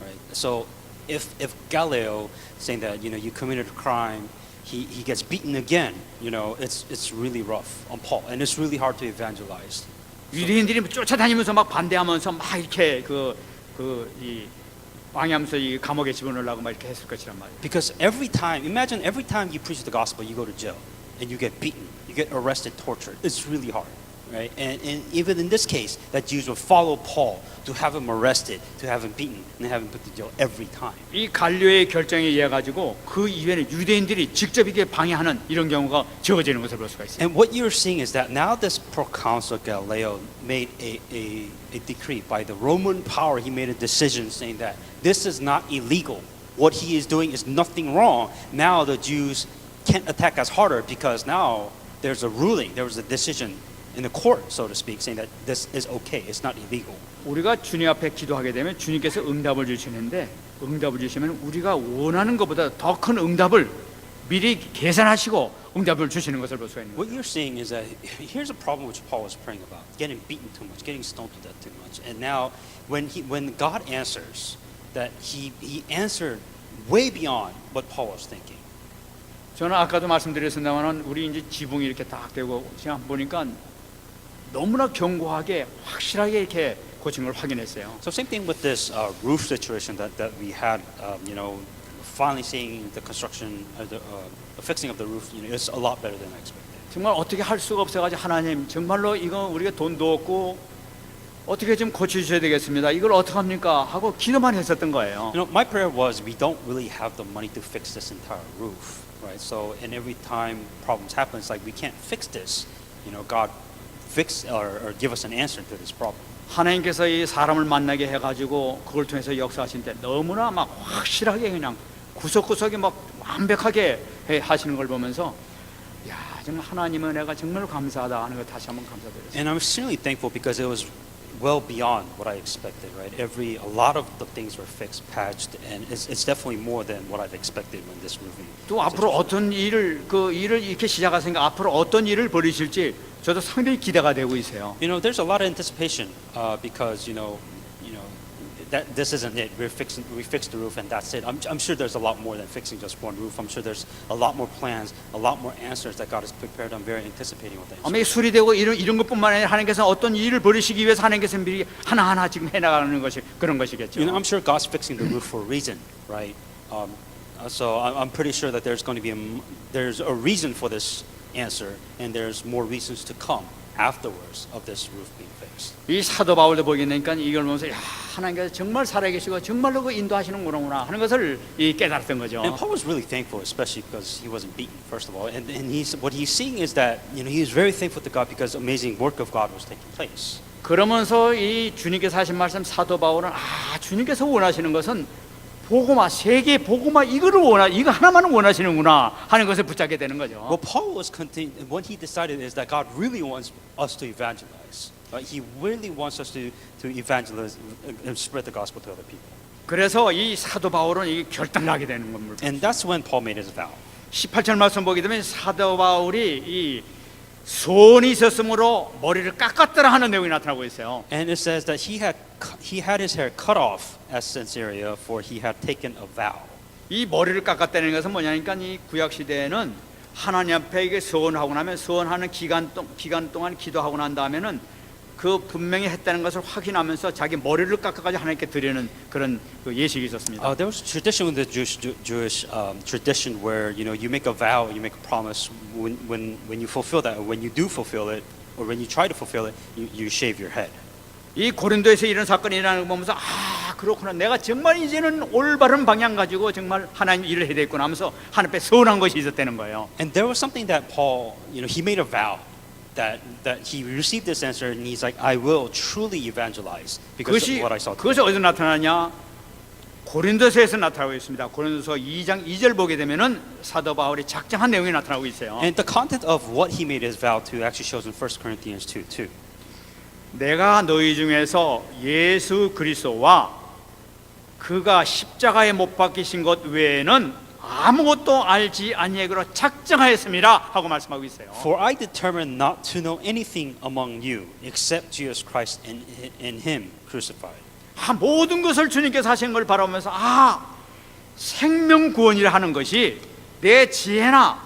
Speaker 2: right? So if Gallio saying that you committed a crime, he gets beaten again, it's really rough on Paul, and it's really hard to evangelize.
Speaker 1: 유대인들이 쫓아다니면서 막 반대하면서 막 이렇게 이 방해하면서 이 감옥에 집어넣으려고 막 이렇게 했을 것이란 말이에요.
Speaker 2: Because imagine every time you preach the gospel, you go to jail and you get beaten, you get arrested, tortured. It's really hard, right? And even in this case, that Jews would follow Paul to have him arrested, to have him beaten, and have him put to jail every time.
Speaker 1: 이 갈료의 결정에 의해 가지고 그 이후에는 유대인들이 직접 이게 방해하는 이런 경우가 적어지는 것을 볼 수가 있어요.
Speaker 2: And what you're seeing is that now this proconsul Gallio made a decree by the Roman power. He made a decision saying that this is not illegal. What he is doing is nothing wrong. Now the Jews can't attack us harder because now there's a ruling, there was a decision in the court, so to speak, saying that this is okay. It's not illegal.
Speaker 1: 우리가 주님 앞에 기도하게 되면 주님께서 응답을 주시는데 응답을 주시면 우리가 원하는 것보다 더 큰 응답을 미리 계산하시고 응답을 주시는 것을 볼 수가 있는 거예요.
Speaker 2: What you're seeing is that here's a problem which Paul was praying about: getting beaten too much, getting stoned to death too much. And now, when God answers, that he answered way beyond what Paul was thinking.
Speaker 1: 저는 아까도 말씀드렸습니다만 우리 이제 지붕이 이렇게 딱 되고 지금 보니까 너무나 견고하게 확실하게 이렇게 고친 걸 확인했어요.
Speaker 2: So same thing with this roof situation that we had. Finally seeing the construction, the fixing of the roof, is a lot better than I expected.
Speaker 1: 정말 어떻게 할 수가 없어가지고 하나님 정말로 이거 우리가 돈도 없고 어떻게 좀 고쳐주셔야 되겠습니다. 이걸 어떻게 합니까? 하고 기도만 했었던 거예요.
Speaker 2: My prayer was we don't really have the money to fix this entire roof, right? So, and every time problems happen, it's like we can't fix this. God fix or give us an answer to this problem.
Speaker 1: 하나님께서 이 사람을 만나게 해가지고 그걸 통해서 역사하신 때 너무나 막 확실하게 그냥 구석구석이 막 완벽하게 하시는 걸 보면서 야 정말 하나님의 은혜가 정말 감사하다 하는 거 다시 한번 감사드렸어요.
Speaker 2: And I'm extremely thankful because it was well beyond what I expected, right? A lot of the things were fixed, patched, and it's definitely more than what I've expected when this roofing.
Speaker 1: 또 앞으로 어떤 일을 이렇게 시작하시니까 앞으로 어떤 일을 벌이실지 저도 상당히 기대가 되고 있어요.
Speaker 2: There's a lot of anticipation because that this isn't it. We fixed the roof and that's it. I'm sure there's a lot more than fixing just one roof. I'm sure there's a lot more plans, a lot more answers that God has prepared. I'm very anticipating what that is.
Speaker 1: 아마 이 수리되고 이런 것뿐만 아니라 하나님께서 어떤 일을 벌이시기 위해서 하나님께서 미리 하나하나 지금 해나가는 것이 그런 것이겠죠.
Speaker 2: I'm sure God's fixing the roof for a reason, right? So I'm pretty sure that there's going to be there's a reason for this answer, and there's more reasons to come afterwards of this roof being fixed.
Speaker 1: 이 사도 바울도 보게 되니까 이걸 보면서 야, 하나님께서 정말 살아계시고 정말로 그 인도하시는구나 하는 것을 깨달았던 거죠.
Speaker 2: And Paul was really thankful, especially because he wasn't beaten, first of all. And what he's seeing is that he is very thankful to God because amazing work of God was taking place.
Speaker 1: 그러면서 이 주님께서 하신 말씀 사도 바울은 주님께서 원하시는 것은 복음화 세계 복음화 이거 하나만은 원하시는구나 하는 것을 붙잡게 되는 거죠.
Speaker 2: What Paul was what he decided is that God really wants us to evangelize. He really wants us to evangelize and spread the gospel to other people.
Speaker 1: 그래서 이 사도 바울은 이 결단을 하게 되는 겁니다.
Speaker 2: And that's when Paul made his vow.
Speaker 1: 18절 말씀 보게 되면 사도 바울이 이 소원이 있었으므로 머리를 깎았더라 하는 내용이 나타나고 있어요.
Speaker 2: And it says that he had his hair cut off at Caesarea, for he had taken a vow.
Speaker 1: 이 머리를 깎았다는 것은 뭐냐니까 이 구약 시대에는 하나님 앞에 이게 소원하고 나면 소원하는 기간 동안 기도하고 난 다음에는 그 분명히 했다는 것을 확인하면서 자기 머리를 깎아가지고 하나님께 드리는 그런 그 예식이 있었습니다.
Speaker 2: There was a tradition with the Jewish tradition where you make a vow, you make a promise. When you fulfill that, or when you do fulfill it, or when you try to fulfill it, you shave your head.
Speaker 1: 이 고린도에서 이런 사건이 일어나는 거 보면서 그렇구나 내가 정말 이제는 올바른 방향 가지고 정말 하나님 일을 해야 되겠구나 하면서 하나님 앞에 서운한 것이 있었다는 거예요.
Speaker 2: And there was something that Paul, he made a vow that he received this answer, and he's like, I will truly evangelize because of what I saw.
Speaker 1: 그것이 어디서 나타나냐? 고린도서에서 나타나고 있습니다. 고린도서 2장 2절 보게 되면은 사도 바울이 작정한 내용이 나타나고 있어요.
Speaker 2: And the content of what he made his vow to actually shows in 1 Corinthians 2:2.
Speaker 1: 내가 너희 중에서 예수 그리스도와 그가 십자가에 못 박히신 것 외에는 아무것도 알지 아니하기로 작정하였습니다 하고 말씀하고 있어요.
Speaker 2: For I determined not to know anything among you except Jesus Christ and Him crucified.
Speaker 1: 모든 것을 주님께서 하신 걸 바라보면서 생명 구원이라 하는 것이 내 지혜나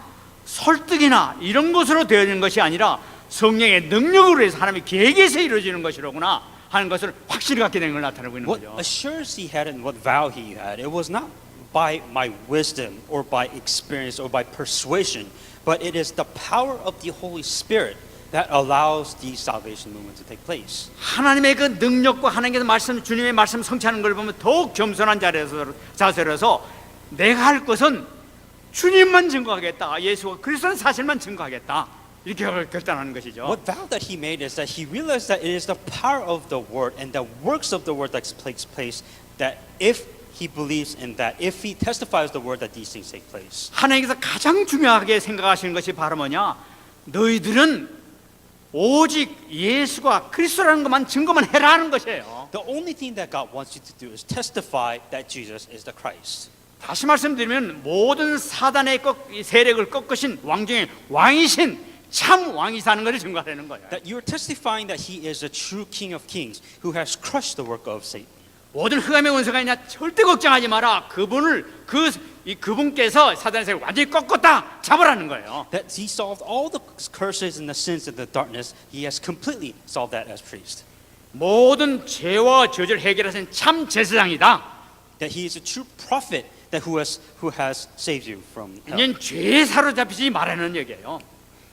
Speaker 1: 설득이나 이런 것으로 되어지는 것이 아니라 성령의 능력으로 해서 하나님의 계획에서 이루어지는 것이로구나 하는 것을 확실히 갖게 된 걸 나타내고 있는
Speaker 2: What
Speaker 1: 거죠.
Speaker 2: assurance he had and what vow he had, it was not by my wisdom or by experience or by persuasion, but it is the power of the Holy Spirit that allows the salvation movement to take place.
Speaker 1: 하나님의 그 능력과 하나님께서 주님의 말씀 성취하는 걸 보면 더욱 겸손한 자세로서 내가 할 것은 주님만 증거하겠다. 예수가 그리스도는 사실만 증거하겠다. 이렇게 결단하는 것이죠.
Speaker 2: What vow that he made is that he realized that it is the power of the word and the works of the word that takes place, that if he believes in that, if he testifies the word, that these things take place.
Speaker 1: 하나님께서 가장 중요하게 생각하시는 것이 바로 뭐냐? 너희들은 오직 예수가 그리스도라는 것만 증거만 해라는 것이에요.
Speaker 2: The only thing that God wants you to do is testify that Jesus is the Christ.
Speaker 1: 다시 말씀드리면 모든 사단의 세력을 꺾으신 왕 중에 왕이신 참 왕이사는 것을 증거하는 거예요.
Speaker 2: That you are testifying that he is the true King of Kings who has crushed the work of Satan.
Speaker 1: 모든 흑암의 원수가 있냐 절대 걱정하지 마라. 그분께서 사단의 세력을 완전히 꺾었다 잡으라는 거예요.
Speaker 2: That he solved all the curses and the sins of the darkness. He has completely solved that as priest.
Speaker 1: 모든 죄와 저주를 해결하신 참 제사장이다.
Speaker 2: That he is a true prophet that who has saved you from hell.
Speaker 1: 이는 죄에 사로잡히지 말라는 얘기예요.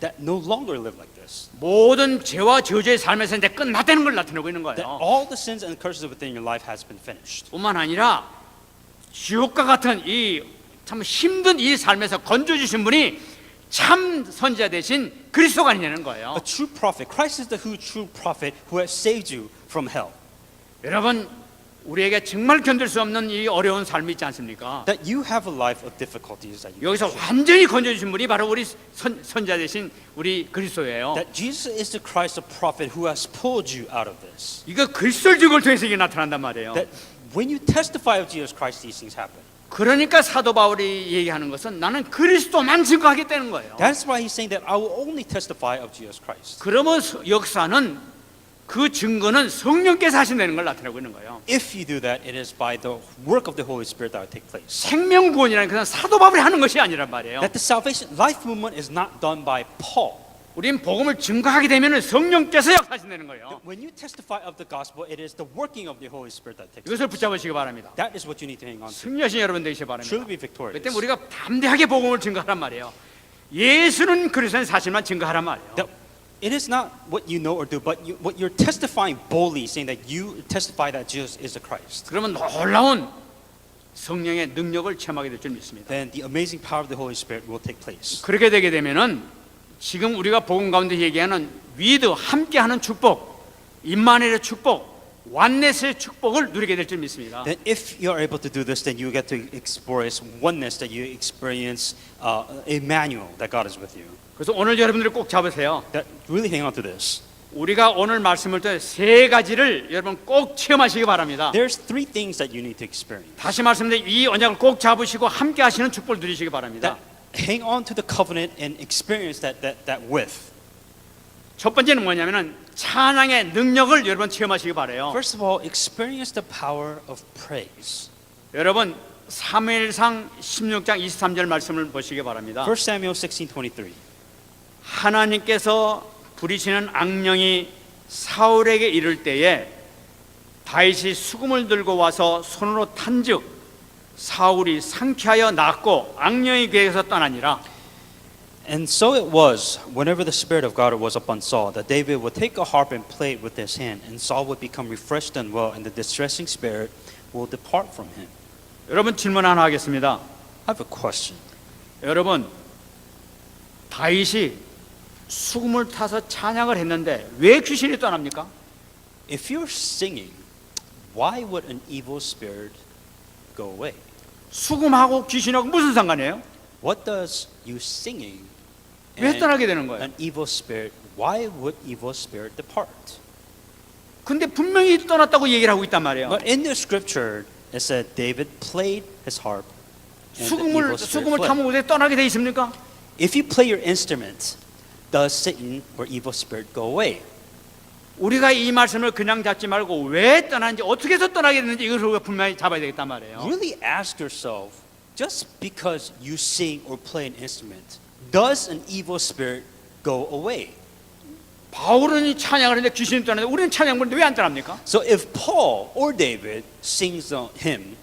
Speaker 2: That no longer live like this.
Speaker 1: 모든 죄와 저주의 삶에서 이제 끝났다는 걸 나타내고 있는
Speaker 2: That
Speaker 1: 거예요.
Speaker 2: all the sins and curses within your life has been finished.
Speaker 1: 뿐만 아니라 지옥과 같은 이 참 힘든 이 삶에서 건져 주신 분이 참 선지자 대신 그리스도가 아니냐는 거예요.
Speaker 2: A true prophet. Christ is the true prophet who has saved you from hell.
Speaker 1: 여러분, 우리에게 정말 견딜 수 없는 이 어려운 삶이 있지 않습니까?
Speaker 2: That you have a life of difficulties that you
Speaker 1: 여기서 완전히 건져 주신 분이 바로 우리 선지자 대신 우리 그리스도예요.
Speaker 2: that Jesus is the Christ, the prophet who has pulled you out of this.
Speaker 1: 이거 그리스도를 증거를 통해서 이게 나타난단 말이에요.
Speaker 2: That when you testify of Jesus Christ, these things happen.
Speaker 1: 그러니까 사도 바울이 얘기하는 것은 나는 그리스도만 증거하겠다는 거예요.
Speaker 2: That's why he's saying that I will only testify of Jesus Christ.
Speaker 1: 그러면 역사는 그 증거는 성령께서 하신다는 걸 나타내고 있는 거예요.
Speaker 2: If you do that, it is by the work of the Holy Spirit that will take place.
Speaker 1: 생명구원이라는 것은 사도 바울이 하는 것이 아니란 말이에요.
Speaker 2: That the salvation life movement is not done by Paul.
Speaker 1: 우린 복음을 증거하게 되면 성령께서 역사하신다는 거예요.
Speaker 2: When you testify of the gospel, it is the working of the Holy Spirit that takes place.
Speaker 1: 이것을 붙잡으시기 바랍니다.
Speaker 2: That is what you need to hang on to.
Speaker 1: 승리하신 여러분 되시기 바랍니다.
Speaker 2: Truly be victorious.
Speaker 1: 그때 우리가 담대하게 복음을 증거하란 말이에요. 예수는 그리스도의 사실만 증거하란 말이에요.
Speaker 2: That it is not what you know or do, but what you're testifying boldly, saying that you testify that Jesus is the Christ.
Speaker 1: 그러면 놀라운 성령의 능력을 체험하게 될 줄 믿습니다.
Speaker 2: Then the amazing power of the Holy Spirit will take place.
Speaker 1: 그렇게 되게 되면은 지금 우리가 복음 가운데 얘기하는 위드 함께하는 축복, 임마누엘의 축복, 완넷의 축복을 누리게 될 줄 믿습니다.
Speaker 2: Then if you are able to do this, then you get to experience oneness, that you experience Emmanuel, that God is with you.
Speaker 1: 그래서 오늘 여러분들이 꼭 잡으세요.
Speaker 2: That really hang on to this.
Speaker 1: 우리가 오늘 말씀을 통해 세 가지를 여러분 꼭 체험하시기 바랍니다.
Speaker 2: There's three things that you need to experience.
Speaker 1: 다시 말씀드린 이 언약을 꼭 잡으시고 함께 하시는 축복을 누리시기 바랍니다.
Speaker 2: That hang on to the covenant and experience that with.
Speaker 1: 첫 번째는 뭐냐면은 찬양의 능력을 여러분 체험하시기 바라요.
Speaker 2: First of all, experience the power of praise.
Speaker 1: 여러분 사무엘상 16장 23절 말씀을 보시기 바랍니다.
Speaker 2: 1 Samuel 16:23.
Speaker 1: 하나님께서 부리시는 악령이 사울에게 이를 때에 다윗이 수금을 들고 와서 손으로 탄즉 사울이 상쾌하여 낫고 악령이 그에게서 떠나니라.
Speaker 2: And so it was, whenever the Spirit of God was upon Saul, that David would take a harp and play it with his hand, and Saul would become refreshed and well, and the distressing spirit will depart from him.
Speaker 1: 여러분 질문 하나 하겠습니다.
Speaker 2: I have a question.
Speaker 1: 여러분 다윗이 수금을 타서 찬양을 했는데 왜 귀신이 떠납니까?
Speaker 2: If you're singing, why would an evil spirit go away?
Speaker 1: 수금하고 귀신하고 무슨 상관이에요?
Speaker 2: What does you singing
Speaker 1: 왜 떠나게 되는 거예요?
Speaker 2: an evil spirit, why would evil spirit depart?
Speaker 1: 근데 분명히 떠났다고 얘기를 하고 있단 말이에요.
Speaker 2: But in the scripture, it said David played his harp and the evil spirit
Speaker 1: 수금을
Speaker 2: fled.
Speaker 1: 타면 왜 떠나게 돼 있습니까?
Speaker 2: If you play your instrument, does Satan or evil spirit go away?
Speaker 1: 우리가 이 말씀을 그냥 잡지 말고 왜 떠나는지 어떻게 해서 떠나게 됐는지 이걸 우리가 분명히 잡아야 되겠단 말이에요.
Speaker 2: Really ask yourself, just because you sing or play an instrument, does an evil spirit go away?
Speaker 1: 바울은 이 찬양을 했는데 귀신이 떠나는데 우리는 찬양 부르는데 왜 안 떠납니까?
Speaker 2: So if Paul or David sings a hymn,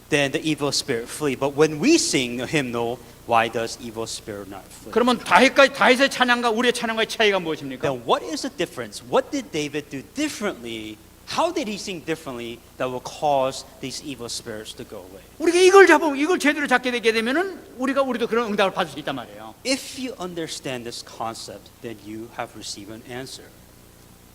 Speaker 2: then the evil spirit flee. But when we sing a hymnal, why does evil spirit not flee?
Speaker 1: 그러면 다윗의 찬양과 우리의 찬양과의 차이가 무엇입니까?
Speaker 2: Then what is the difference? What did David do differently? How did he sing differently that will cause these evil spirits to go away?
Speaker 1: 우리가 이걸 잡으면 이걸 제대로 잡게 되게 되면은 우리도 그런 응답을 받을 수 있단 말이에요.
Speaker 2: If you understand this concept, then you have received an answer.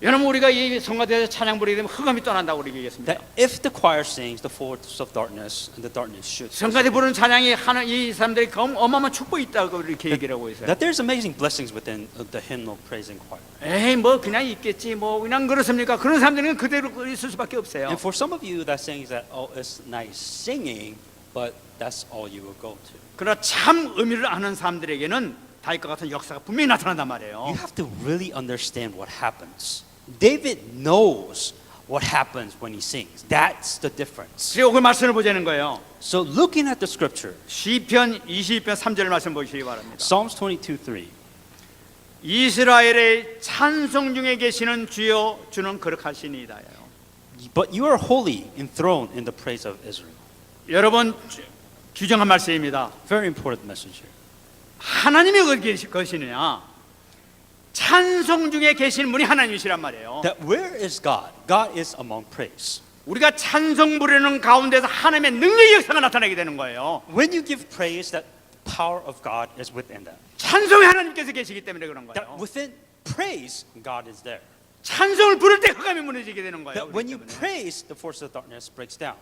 Speaker 1: 여러분 우리가 이 성가대에서 찬양 부르게 되면 흑암이 떠난다고 우리 얘기했습니다.
Speaker 2: That if the choir sings the force of darkness, and the darkness should.
Speaker 1: 성가대 부르는 찬양이 하는 이 사람들이 어마어마한 축복이 있다고 이렇게 얘기를 하고 있어요.
Speaker 2: That there's amazing blessings within the hymnal praising choir.
Speaker 1: 에이 뭐 그냥 있겠지 뭐 그냥 그렇습니까? 그런 사람들은 그대로 있을 수밖에 없어요.
Speaker 2: And for some of you that sings that, oh, it's nice singing, but that's all you will go to.
Speaker 1: 그러나 참 의미를 아는 사람들에게는 다윗과 같은 역사가 분명히 나타난단 말이에요.
Speaker 2: You have to really understand what happens. David knows what happens when he sings. That's the difference.
Speaker 1: 그리고 그 말씀을 보자는 거예요.
Speaker 2: So looking at the scripture,
Speaker 1: 시편 20편 3절 말씀 보시기 바랍니다.
Speaker 2: Psalms 22:3.
Speaker 1: 이스라엘의 찬송 중에 계시는 주여 주는 거룩하시니이다.
Speaker 2: But you are holy, enthroned in the praise of Israel.
Speaker 1: 여러분 규정한 말씀입니다.
Speaker 2: Very important message here.
Speaker 1: 하나님이 어디 계시느냐? 찬송 중에 계신 분이 하나님이시란 말이에요.
Speaker 2: That where is God? God is among praise.
Speaker 1: 우리가 찬송 부르는 가운데서 하나님의 능력의 역사가 나타나게 되는 거예요.
Speaker 2: When you give praise, that power of God is within that.
Speaker 1: 찬송에 하나님께서 계시기 때문에 그런
Speaker 2: That
Speaker 1: 거예요.
Speaker 2: within praise, God is there.
Speaker 1: 찬송을 부를 때 흑암이 무너지게 되는 거예요.
Speaker 2: That when
Speaker 1: 그렇기
Speaker 2: you
Speaker 1: 때문에.
Speaker 2: praise, the force of darkness breaks down.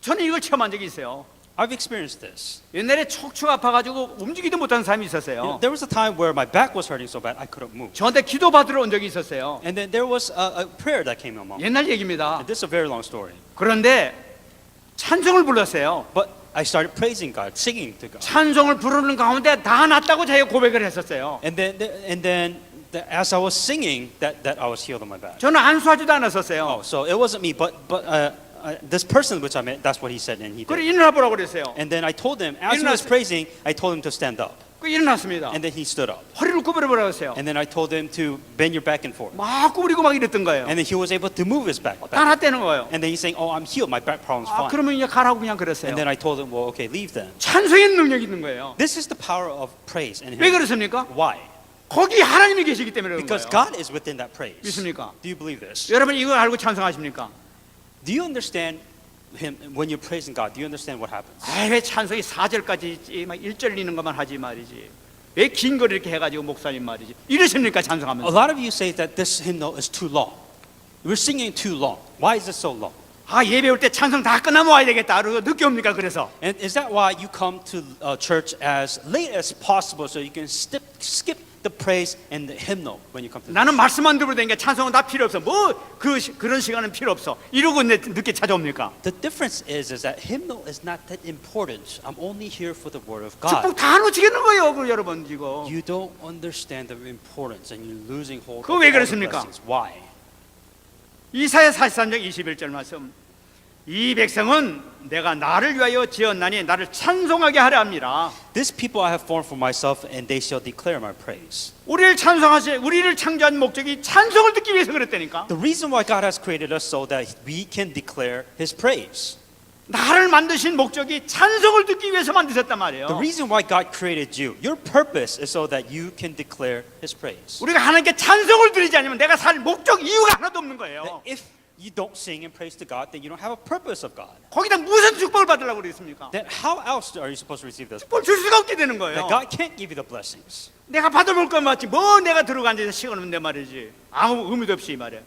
Speaker 1: 저는 이걸 체험한 적이 있어요.
Speaker 2: I've experienced this.
Speaker 1: 옛날에 척추가 아파가지고 움직이도 못하는 사람이 있었어요.
Speaker 2: There was a time where my back was hurting so bad I couldn't move.
Speaker 1: 저한테 기도 받으러 온 적이 있었어요.
Speaker 2: And then there was a prayer that came among.
Speaker 1: 옛날 얘기입니다.
Speaker 2: And this is a very long story.
Speaker 1: 그런데 찬송을 불렀어요.
Speaker 2: But I started praising God, singing to God.
Speaker 1: 찬송을 부르는 가운데 다 낫다고 자기가 고백을 했었어요.
Speaker 2: And then as I was singing, that I was healed on my back.
Speaker 1: 저는 안수하지도 않았었어요.
Speaker 2: Oh, so it wasn't me, but this person which I met, that's what he said, and he
Speaker 1: 그래
Speaker 2: did.
Speaker 1: 일어나보라고 그랬어요.
Speaker 2: And then I told him, as he was
Speaker 1: 일어났어요.
Speaker 2: praising, I told him to stand up.
Speaker 1: 그 일어났습니다.
Speaker 2: And then he stood up.
Speaker 1: 허리를 구부려보라고 했어요.
Speaker 2: And then I told him to bend your back and forth.
Speaker 1: 막 구부리고 막 이랬던 거예요.
Speaker 2: And then he was able to move his back.
Speaker 1: 다 낫다는 거예요.
Speaker 2: And then he's saying, oh, I'm healed, my back problem's
Speaker 1: 아,
Speaker 2: fine.
Speaker 1: 그러면 이제 가라고 그냥 그랬어요.
Speaker 2: And then I told him, well, okay, leave then.
Speaker 1: 찬송의 능력이 있는 거예요.
Speaker 2: This is the power of praise in
Speaker 1: 왜
Speaker 2: him.
Speaker 1: 그렇습니까?
Speaker 2: Why?
Speaker 1: 거기 하나님이 계시기 때문에 그런
Speaker 2: Because
Speaker 1: 거예요.
Speaker 2: God is within that praise.
Speaker 1: 믿습니까?
Speaker 2: Do you believe this?
Speaker 1: 여러분 이거 알고 찬송하십니까?
Speaker 2: Do you understand him when you're praising God? Do you understand what happens?
Speaker 1: 아, 왜 찬송이 4절까지 막 1절 있는 것만 하지 말이지. 왜 긴 걸 이렇게 해가지고 목사님 말이지. 이러십니까
Speaker 2: A
Speaker 1: 찬송하면서.
Speaker 2: lot of you say that this hymnal is too long. We're singing too long. Why is it so long?
Speaker 1: 아, 예배 올 때 찬송 다 끝나면 와야 되겠다. 그리고 늦게 옵니까 그래서.
Speaker 2: And is that why you come to church as late as possible so you can skip the praise and the hymnal when you come to
Speaker 1: 나는 말씀만 들고 다니까 찬송은 다 필요 없어. 뭐 그런 시간은 필요 없어. 이러고 늦게 찾아옵니까?
Speaker 2: The difference is that hymnal is not that important. I'm only here for the word of
Speaker 1: 축복
Speaker 2: God.
Speaker 1: 다 놓치겠는 거예요, 그 여러분 지금.
Speaker 2: You don't understand the importance and you're losing hold of
Speaker 1: 그거
Speaker 2: all
Speaker 1: 왜
Speaker 2: the
Speaker 1: 그렇습니까?
Speaker 2: blessings. Why?
Speaker 1: 이사야 43장 21절 말씀. 이 백성은 내가 나를 위하여 지었나니 나를 찬송하게 하려 합니다.
Speaker 2: This people I have formed for myself and they shall declare my praise.
Speaker 1: 우리를 창조한 목적이 찬송을 듣기 위해서 그랬다니까.
Speaker 2: The reason why God has created us so that we can declare his praise.
Speaker 1: 나를 만드신 목적이 찬송을 듣기 위해서 만드셨단 말이에요.
Speaker 2: The reason why God created you, your purpose is so that you can declare his praise.
Speaker 1: 우리가 하나님께 찬송을 드리지 않으면 내가 살 목적 이유가 하나도 없는 거예요.
Speaker 2: If you don't sing and praise to God, then you don't have a purpose of God.
Speaker 1: 거기다 무슨 축복을 받으려고 그랬습니까?
Speaker 2: Then how else are you supposed to receive this?
Speaker 1: 축복을 줄 수가 없게 되는
Speaker 2: That
Speaker 1: 거예요.
Speaker 2: God can't give you the blessings.
Speaker 1: 내가 받아볼 건 맞지. 뭐 내가 들어가 앉아서 시간 없는데 말이지. 아무 의미도 없이 말이야.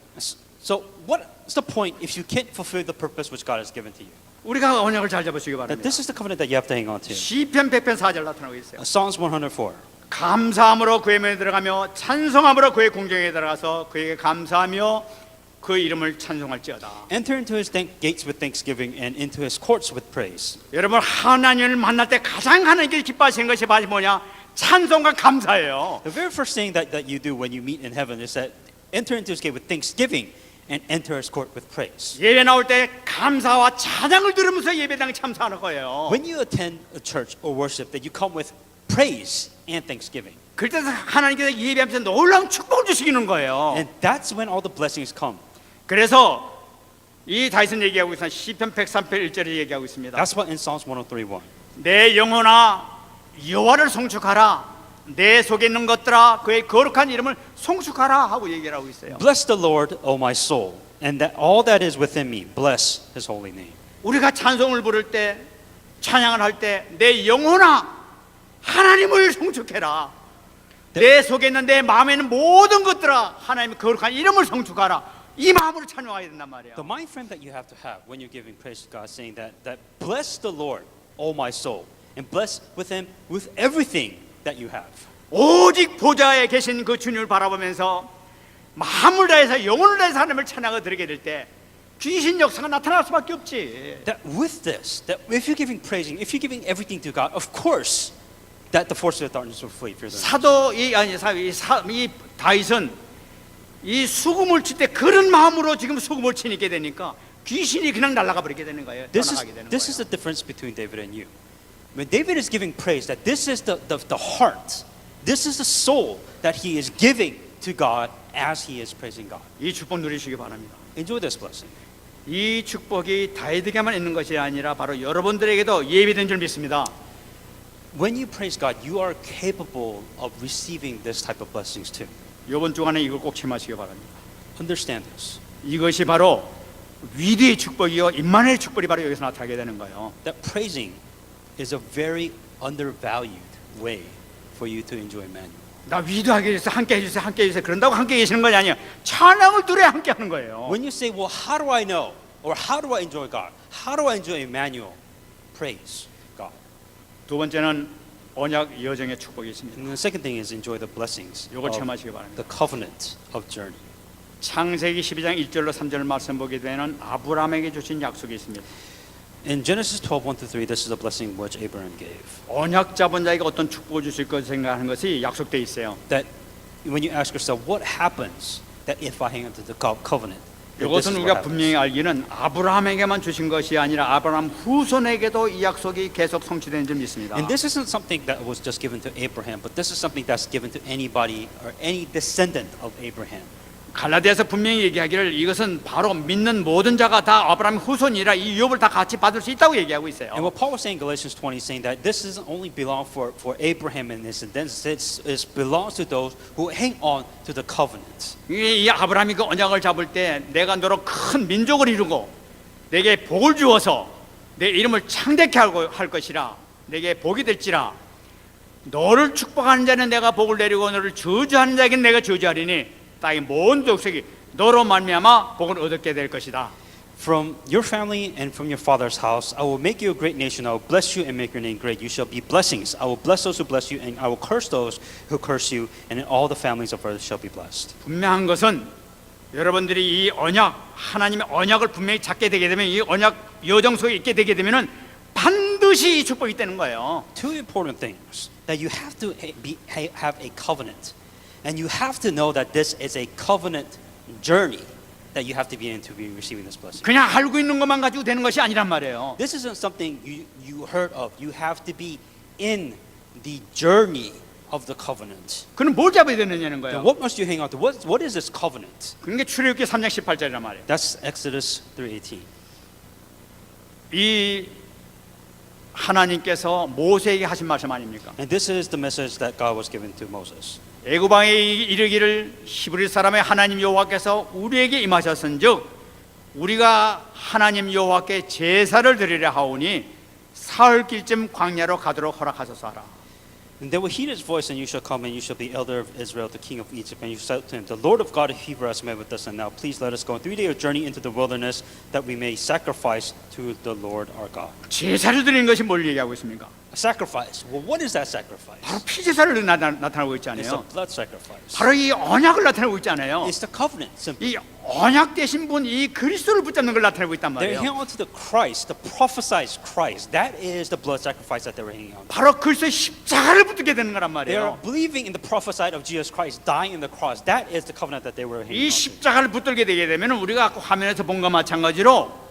Speaker 2: So what's the point if you can't fulfill the purpose which God has given to you?
Speaker 1: 우리가 언약을 잘 잡으시기
Speaker 2: That
Speaker 1: 바랍니다.
Speaker 2: this is the covenant that you have to hang on to.
Speaker 1: 시편 100편 4절 나타나고 있어요.
Speaker 2: Psalms 104.
Speaker 1: 감사함으로 그의 면에 들어가며 찬송함으로 그의 공경에 들어가서 그에게 감사하며 그 이름을 찬송할지어다.
Speaker 2: Enter into his gates with thanksgiving and into his courts with praise.
Speaker 1: 여러분 하나님을 만날 때 가장 하나님께 기뻐하시는 것이 뭐냐? 찬송과 감사예요.
Speaker 2: The very first thing that you do when you meet in heaven is that enter into his gate with thanksgiving and enter his court with praise.
Speaker 1: 예배 나올 때 감사와 찬양을 들으면서 예배당에 참석하는 거예요.
Speaker 2: When you attend a church or worship, that you come with praise and thanksgiving.
Speaker 1: 그때 하나님께서 예배하면서 놀라운 축복을 주시는 거예요.
Speaker 2: And that's when all the blessings come.
Speaker 1: 그래서 이 다윗은 얘기하고 있습니다. 시편 103편 1절에 얘기하고 있습니다.
Speaker 2: That's what in Psalms 103:1.
Speaker 1: 내 영혼아 여호와를 송축하라. 내 속에 있는 것들아 그의 거룩한 이름을 송축하라 하고 얘기를 하고 있어요.
Speaker 2: Bless the Lord, O my soul, and that all that is within me, bless his holy name.
Speaker 1: 우리가 찬송을 부를 때 찬양을 할 때 내 영혼아 하나님을 송축해라. 내 속에 있는 내 마음에 있는 모든 것들아 하나님의 거룩한 이름을 송축하라. 이 마음으로 찬양해야 된단 말이에요.
Speaker 2: The mind frame that you have to have when you're giving praise to God, saying that bless the Lord, O my soul, and bless with him with everything that you have.
Speaker 1: 오직 보좌에 계신 그 주님을 바라보면서 마음을 다해서 영혼을 다해서 하나님을 찬양을 드리게 될 때 귀신 역사가 나타날 수밖에 없지.
Speaker 2: That with this, that if you're giving praising, if you're giving everything to God, of course, that the forces of darkness will flee.
Speaker 1: 이 다윗은 이 수금을 칠 때 그런 마음으로 지금 수금을 치니까 되니까 귀신이 그냥 날아가 버리게 되는 거예요. 떠나가게 되는
Speaker 2: This is
Speaker 1: 거예요.
Speaker 2: the difference between David and you. When David is giving praise, that this is the heart, this is the soul that he is giving to God as he is praising God.
Speaker 1: 이 축복 누리시기 바랍니다.
Speaker 2: Enjoy this blessing.
Speaker 1: 이 축복이 다윗에게만 있는 것이 아니라 바로 여러분들에게도 예비된 줄 믿습니다.
Speaker 2: When you praise God, you are capable of receiving this type of blessings too.
Speaker 1: 이번 주간에 이걸 꼭 체험하시기 바랍니다.
Speaker 2: Understand this.
Speaker 1: 이것이 바로 위대의 축복이요 임마누엘의 축복이 바로 여기서 나타나게 되는 거예요.
Speaker 2: That praising is a very undervalued way for you to enjoy Emmanuel.
Speaker 1: 나 위대하게 해주세요, 함께 해주세요, 함께 해주세요. 그런다고 함께 계시는 것이 아니에요. 찬양을 들어야 함께 하는 거예요.
Speaker 2: When you say, well, how do I know? Or how do I enjoy God? How do I enjoy Emmanuel? Praise God.
Speaker 1: 두 번째는 언약 여정의 축복이 있습니다.
Speaker 2: And the second thing is enjoy the blessings
Speaker 1: 이걸
Speaker 2: of
Speaker 1: 체험하시기 바랍니다.
Speaker 2: the covenant of journey.
Speaker 1: 창세기 12장 1절로 3절 말씀 보게 되면 아브라함에게 주신 약속이 있습니다.
Speaker 2: In Genesis 12:1-3, this is a blessing which Abraham gave.
Speaker 1: 언약 잡은 자에게 어떤 축복을 주실 것 생각하는 것이 약속돼 있어요.
Speaker 2: That when you ask yourself, what happens that if I hang on to the covenant? that this is
Speaker 1: 이것은
Speaker 2: what
Speaker 1: 우리가
Speaker 2: happens.
Speaker 1: 분명히 알기는 아브라함에게만 주신 것이 아니라 아브라함 후손에게도 이 약속이 계속 성취되는 줄 믿습니다.
Speaker 2: And this isn't something that was just given to Abraham, but this is something that's given to anybody or any descendant of Abraham.
Speaker 1: 갈라디아서 분명히 얘기하기를 이것은 바로 믿는 모든 자가 다 아브라함 후손이라 이 유업을 다 같이 받을 수 있다고 얘기하고 있어요.
Speaker 2: And what Paul was saying in Galatians 20 is saying that this doesn't only belong for Abraham and his descendants, it belongs to those who hang on to the covenant.
Speaker 1: 이 아브라함이 그 언약을 잡을 때 내가 너로 큰 민족을 이루고 내게 복을 주어서 내 이름을 창대케 할 것이라 내게 복이 될지라 너를 축복하는 자는 내가 복을 내리고 너를 저주하는 자에게는 내가 저주하리니 땅의 모든 족속이 너로 말미암아 복을 얻게 될 것이다.
Speaker 2: From your family and from your father's house, I will make you a great nation. I will bless you and make your name great. You shall be blessings. I will bless those who bless you, and I will curse those who curse you, and in all the families of earth shall be blessed.
Speaker 1: 분명한 것은 여러분들이 이 언약 하나님의 언약을 분명히 잡게 되게 되면 이 언약 여정 속에 있게 되게 되면은 반드시 이 축복이 되는 거예요.
Speaker 2: Two important things that you have to have a covenant, and you have to know that this is a covenant journey that you have to be in to be receiving this blessing.
Speaker 1: 그냥 알고 있는 것만 가지고 되는 것이 아니란 말이에요.
Speaker 2: This isn't something you heard of. You have to be in the journey of the covenant.
Speaker 1: 그럼 뭘 잡아야 되느냐는
Speaker 2: Then
Speaker 1: 거예요.
Speaker 2: what must you hang on to? What is this covenant?
Speaker 1: 그런 게 출애굽기 3장 18절이란 말이에요.
Speaker 2: That's Exodus 3:18.
Speaker 1: 이 하나님께서 모세에게 하신 말씀 아닙니까?
Speaker 2: And this is the message that God was given to Moses.
Speaker 1: 애굽왕에 이르기를 히브리 사람의 하나님 여호와께서 우리에게 임하셨은즉 우리가 하나님 여호와께 제사를 드리려 하오니 사흘길쯤 광야로 가도록 허락하소서 하라.
Speaker 2: And they will heed his voice, and you shall come, and you shall be elder of Israel, the king of Egypt. And you said to him, the Lord of God of Hebrew has met with us, and now please let us go on 3-day journey into the wilderness, that we may sacrifice to the Lord our God.
Speaker 1: 제사를 드리는 것이 뭘 얘기하고 있습니까?
Speaker 2: A sacrifice. Well, what is that sacrifice?
Speaker 1: 바로 피제사를 나타나고 있지
Speaker 2: It's a
Speaker 1: 않아요?
Speaker 2: blood sacrifice.
Speaker 1: 바로 이 언약을 나타내고 있지 않아요?
Speaker 2: It's the covenant, simply.
Speaker 1: 이 언약 되신 분, 이 그리스도를 붙잡는 걸 나타내고 있단
Speaker 2: They're
Speaker 1: 말이에요.
Speaker 2: hanging on to the Christ, the prophesied Christ. That is the blood sacrifice that they were hanging on to.
Speaker 1: 바로 그리스도의 십자가를 붙들게 되는 거란
Speaker 2: They are
Speaker 1: 말이에요.
Speaker 2: believing in the prophesied of Jesus Christ, dying in the cross. That is the covenant that they were hanging
Speaker 1: 이
Speaker 2: on to.
Speaker 1: 십자가를 붙들게 되게 되면 우리가 아까 화면에서 본 것과 마찬가지로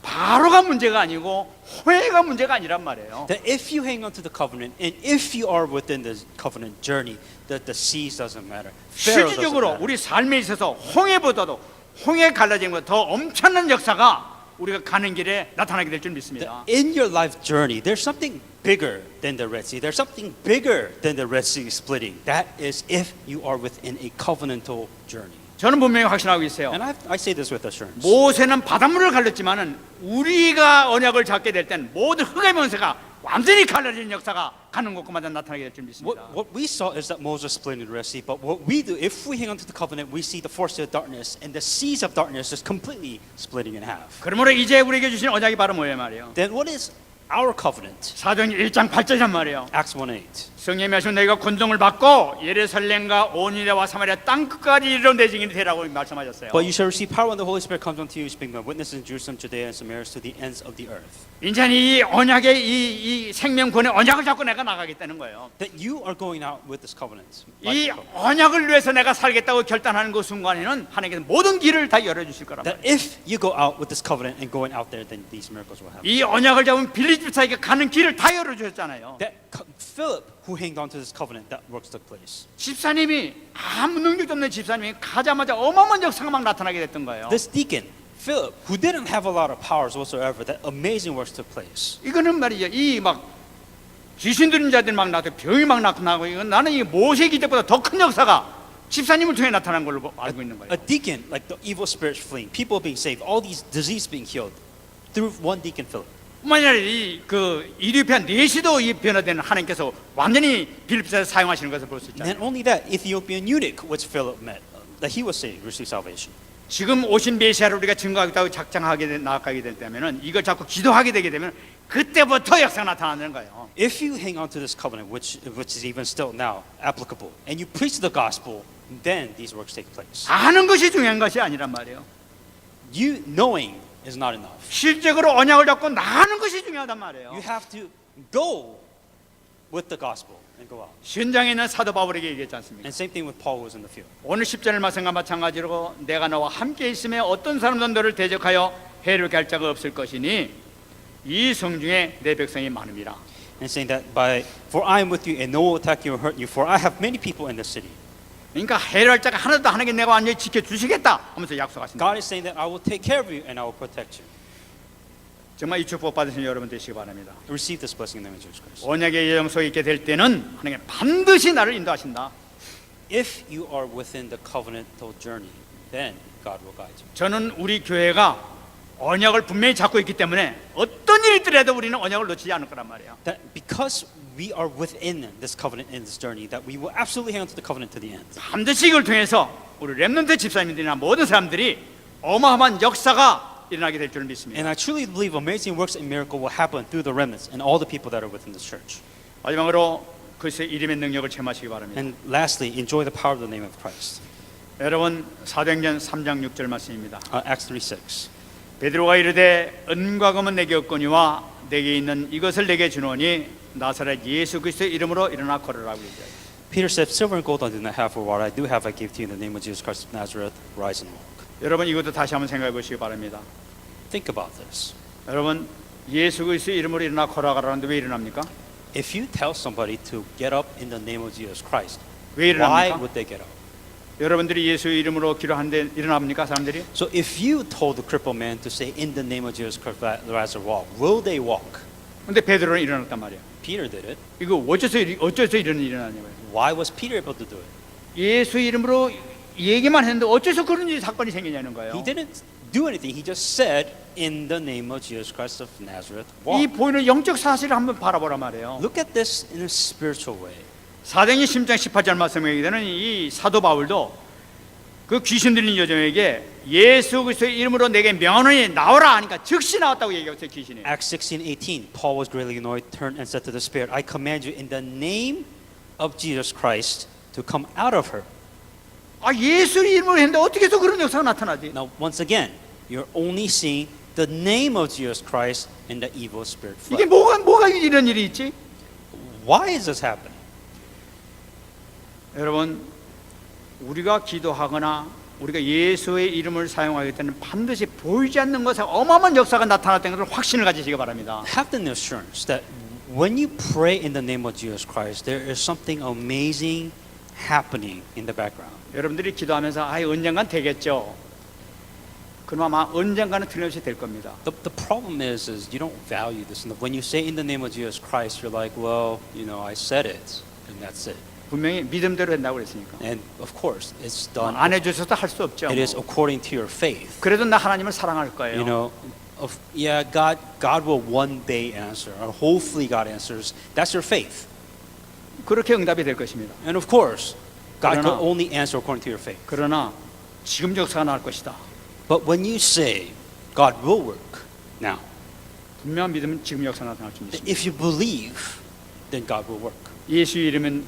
Speaker 1: 바로가 문제가 아니고 후회가 문제가 아니란 말이에요.
Speaker 2: That if you hang on to the covenant, and if you are within the covenant journey, that the seas doesn't matter. Pharaoh doesn't
Speaker 1: 실질적으로
Speaker 2: matter.
Speaker 1: 우리 삶에 있어서 홍해보다도 홍해 갈라진 것보다 더 엄청난 역사가 우리가 가는 길에 나타나게 될 줄 믿습니다.
Speaker 2: That in your life journey, there's something bigger than the Red Sea. There's something bigger than the Red Sea splitting. That is if you are within a covenantal journey.
Speaker 1: 저는 분명히 확신하고 있어요.
Speaker 2: And I say this with assurance.
Speaker 1: 모세는 바닷물을 갈렸지만은 우리가 언약을 잡게 될 때는 모든 흑의 면세가 완전히 갈라지는 역사가 가는 곳마다 나타나게 될 줄 믿습니다.
Speaker 2: What we saw is that Moses split in the Red Sea, but what we do, if we hang on to the covenant, we see the forces of darkness, and the seas of darkness is completely splitting in half.
Speaker 1: 그러므로 이제 우리에게 주신 언약이 바로 뭐예요 말이에요?
Speaker 2: Then what is our covenant?
Speaker 1: 사도행전 1장 8절이란 말이에요.
Speaker 2: Acts 1:8.
Speaker 1: 성령이 하시면 너희가 권능을 받고 예루살렘과 온 유대와 사마리아 땅 끝까지 이르러 내 증인이 되라고 말씀하셨어요.
Speaker 2: But you shall receive power when the Holy Spirit comes unto you, speaking my witnesses in Jerusalem, Judea, and Samaria, to the ends of the earth.
Speaker 1: 이제 이 언약의 이 생명권의 언약을 잡고 내가 나가겠다는 거예요.
Speaker 2: That you are going out with this covenant.
Speaker 1: 이 언약을 위해서 내가 살겠다고 결단하는 그 순간에는 하나님께서 모든 길을 다 열어주실 거란
Speaker 2: That
Speaker 1: 말이에요.
Speaker 2: if you go out with this covenant and going out there, then these miracles will happen.
Speaker 1: 이 언약을 잡은 빌립 집사에게 가는 길을 다 열어주셨잖아요.
Speaker 2: That Philip, who hanged on to this covenant, that works took place.
Speaker 1: 집사님이 아무 능력도 없는 집사님이 가자마자 어마어마한 역사가 막 나타나게 됐던 거예요.
Speaker 2: This deacon, Philip, who didn't have a lot of powers whatsoever, that amazing works took place.
Speaker 1: 이거는 말이죠. 이 막 귀신 들린 자들 막 나고 병이 막 나타나고 이건 나는 이 모세기 때보다 더 큰 역사가 집사님을 통해 나타난 걸로 알고 있는 거예요.
Speaker 2: A deacon, like the evil spirits fleeing, people being saved, all these diseases being healed through one deacon, Philip.
Speaker 1: 만약 이그 이디오피아 내시도 이 변화되는 하나님께서 완전히 빌립사를 사용하시는 것을 볼 수
Speaker 2: And
Speaker 1: 있잖아요.
Speaker 2: then only that Ethiopian eunuch, which Philip met, that he was saved, received salvation.
Speaker 1: 지금 오신 메시아를 우리가 증거하겠다고 작정하게 나아가게 되면은 이걸 자꾸 기도하게 되게 되면 그때부터 역사가 나타나는 거예요.
Speaker 2: If you hang on to this covenant, which is even still now applicable, and you preach the gospel, then these works take place.
Speaker 1: 아는 것이 중요한 것이 아니란 말이에요.
Speaker 2: You knowing is not enough.
Speaker 1: 실제로 언약을 잡고 나가는 것이 중요하단 말이에요.
Speaker 2: You have to go with the gospel and go out.
Speaker 1: 현장에 있는 사도 바울에게 얘기했지 않습니까?
Speaker 2: And same thing with Paul who was in the field.
Speaker 1: 오늘 10절 말씀과 마찬가지로 내가 너와 함께 있음에 어떤 사람도 너를 대적하여 해를 갈 자가 없을 것이니 이 성중에 내 백성이 많음이라.
Speaker 2: And saying that for I am with you and no one will attack you or hurt you, for I have many people in this city.
Speaker 1: 그러니까 해를 할 자가 하나도 하나님께 내가 완전히 지켜주시겠다 하면서 약속하신다.
Speaker 2: God is saying that I will take care of you and I will protect you.
Speaker 1: 정말 이 축복 받으신 여러분 되시기 바랍니다.
Speaker 2: Receive this blessing in the name of Jesus Christ.
Speaker 1: 언약의 예정 속에 있게 될 때는 하나님 반드시 나를 인도하신다.
Speaker 2: If you are within the covenantal journey, then God will guide you.
Speaker 1: 저는 우리 교회가 언약을 분명히 잡고 있기 때문에 어떤 일이 있더라도 우리는 언약을 놓치지 않을 거란 말이에요.
Speaker 2: That because we are within this covenant in this journey, that we will absolutely hang on to the covenant to the end.
Speaker 1: 반드시 이걸 통해서 우리 렘넌트 집사님들이나 모든 사람들이 어마어마한 역사가 일어나게 될 줄 믿습니다.
Speaker 2: And I truly believe amazing works and miracle will happen through the remnants and all the people that are within this church.
Speaker 1: 마지막으로 그리스도의 이름의 능력을 체험하시기 바랍니다.
Speaker 2: And lastly, enjoy the power of the name of Christ.
Speaker 1: 여러분 사도행전 3장 6절 말씀입니다.
Speaker 2: Acts 3:6.
Speaker 1: 베드로가 이르되 은과 금은 내게 없거니와 내게 있는 이것을 내게 주노니 나사렛 예수 그리스도의 이름으로 일어나 걸으라고 얘기해요.
Speaker 2: Peter said, "Silver and gold I do not have, for what I do have I give to you in the name of Jesus Christ of Nazareth. Rise and walk."
Speaker 1: 여러분 이것도 다시 한번 생각해 보시기 바랍니다.
Speaker 2: Think about this.
Speaker 1: 여러분 예수 그리스도의 이름으로 일어나 걸어가라는데 왜 일어납니까?
Speaker 2: If you tell somebody to get up in the name of Jesus Christ,
Speaker 1: 왜
Speaker 2: why
Speaker 1: 일어납니까?
Speaker 2: would they get up?
Speaker 1: 여러분들이 예수의 이름으로 기도하는데 일어납니까 사람들이?
Speaker 2: So if you told the crippled man to say in the name of Jesus Christ, rise and walk, will they walk?
Speaker 1: 근데 베드로는 일어났단 말이에요.
Speaker 2: Peter did it.
Speaker 1: 이거 어째서 이런 일이 일어나냐고요.
Speaker 2: Why was Peter able to do it?
Speaker 1: 예수 이름으로 얘기만 했는데 어째서 그런 사건이 생기냐는 거예요.
Speaker 2: He didn't do anything. He just said in the name of Jesus Christ of Nazareth,
Speaker 1: 이
Speaker 2: walk.
Speaker 1: 보이는 영적 사실을 한번 바라보란 말이에요.
Speaker 2: Look at this in a spiritual way.
Speaker 1: 사도행전 10장 18절 말씀에 얘기되는 이 사도 바울도 그 귀신 들린 여종에게 예수 그리스도의 이름으로 내게 명하노니 나오라 하니까 즉시 나왔다고 얘기했어요. 귀신이.
Speaker 2: Acts 16:18. Paul was greatly annoyed, turned and said to the spirit, I command you in the name of Jesus Christ to come out of her.
Speaker 1: 아 예수 이름으로 했는데 어떻게 해서 그런 역사가 나타나지?
Speaker 2: Now, once again, you're only seeing the name of Jesus Christ and the evil spirit
Speaker 1: 이게
Speaker 2: fled.
Speaker 1: 뭐가 이런 일이 있지?
Speaker 2: Why is this happening?
Speaker 1: 여러분 우리가 기도하거나 우리가 예수의 이름을 사용하기 때는 반드시 보이지 않는 것에 어마어마한 역사가 나타났다는 것을 확신을 가지시기 바랍니다.
Speaker 2: Have the assurance that when you pray in the name of Jesus Christ, there is something amazing happening in the background.
Speaker 1: 여러분들이 기도하면서 언젠간 되겠죠. 그럼 아마 언젠가는 틀림없이 될 겁니다.
Speaker 2: The problem is you don't value this enough. When you say in the name of Jesus Christ, you're like, well, I said it, and that's it.
Speaker 1: 분명히 믿음대로 된다고 그랬으니까.
Speaker 2: And of course, it's done.
Speaker 1: 안 해주셔도 할 수 없죠.
Speaker 2: It is according to your faith.
Speaker 1: 그래도 나 하나님을 사랑할 거예요.
Speaker 2: God will one day answer, or hopefully God answers. That's your faith.
Speaker 1: 그렇게 응답이 될 것입니다.
Speaker 2: And of course, God can
Speaker 1: 그러나-
Speaker 2: only answer according to your faith.
Speaker 1: 그러나 지금 역사가 나올 것이다.
Speaker 2: But when you say God will work now,
Speaker 1: 분명한 믿음은 지금 역사 나타날 줄 믿습니다.
Speaker 2: if you believe, then God will work.
Speaker 1: 예수 이름은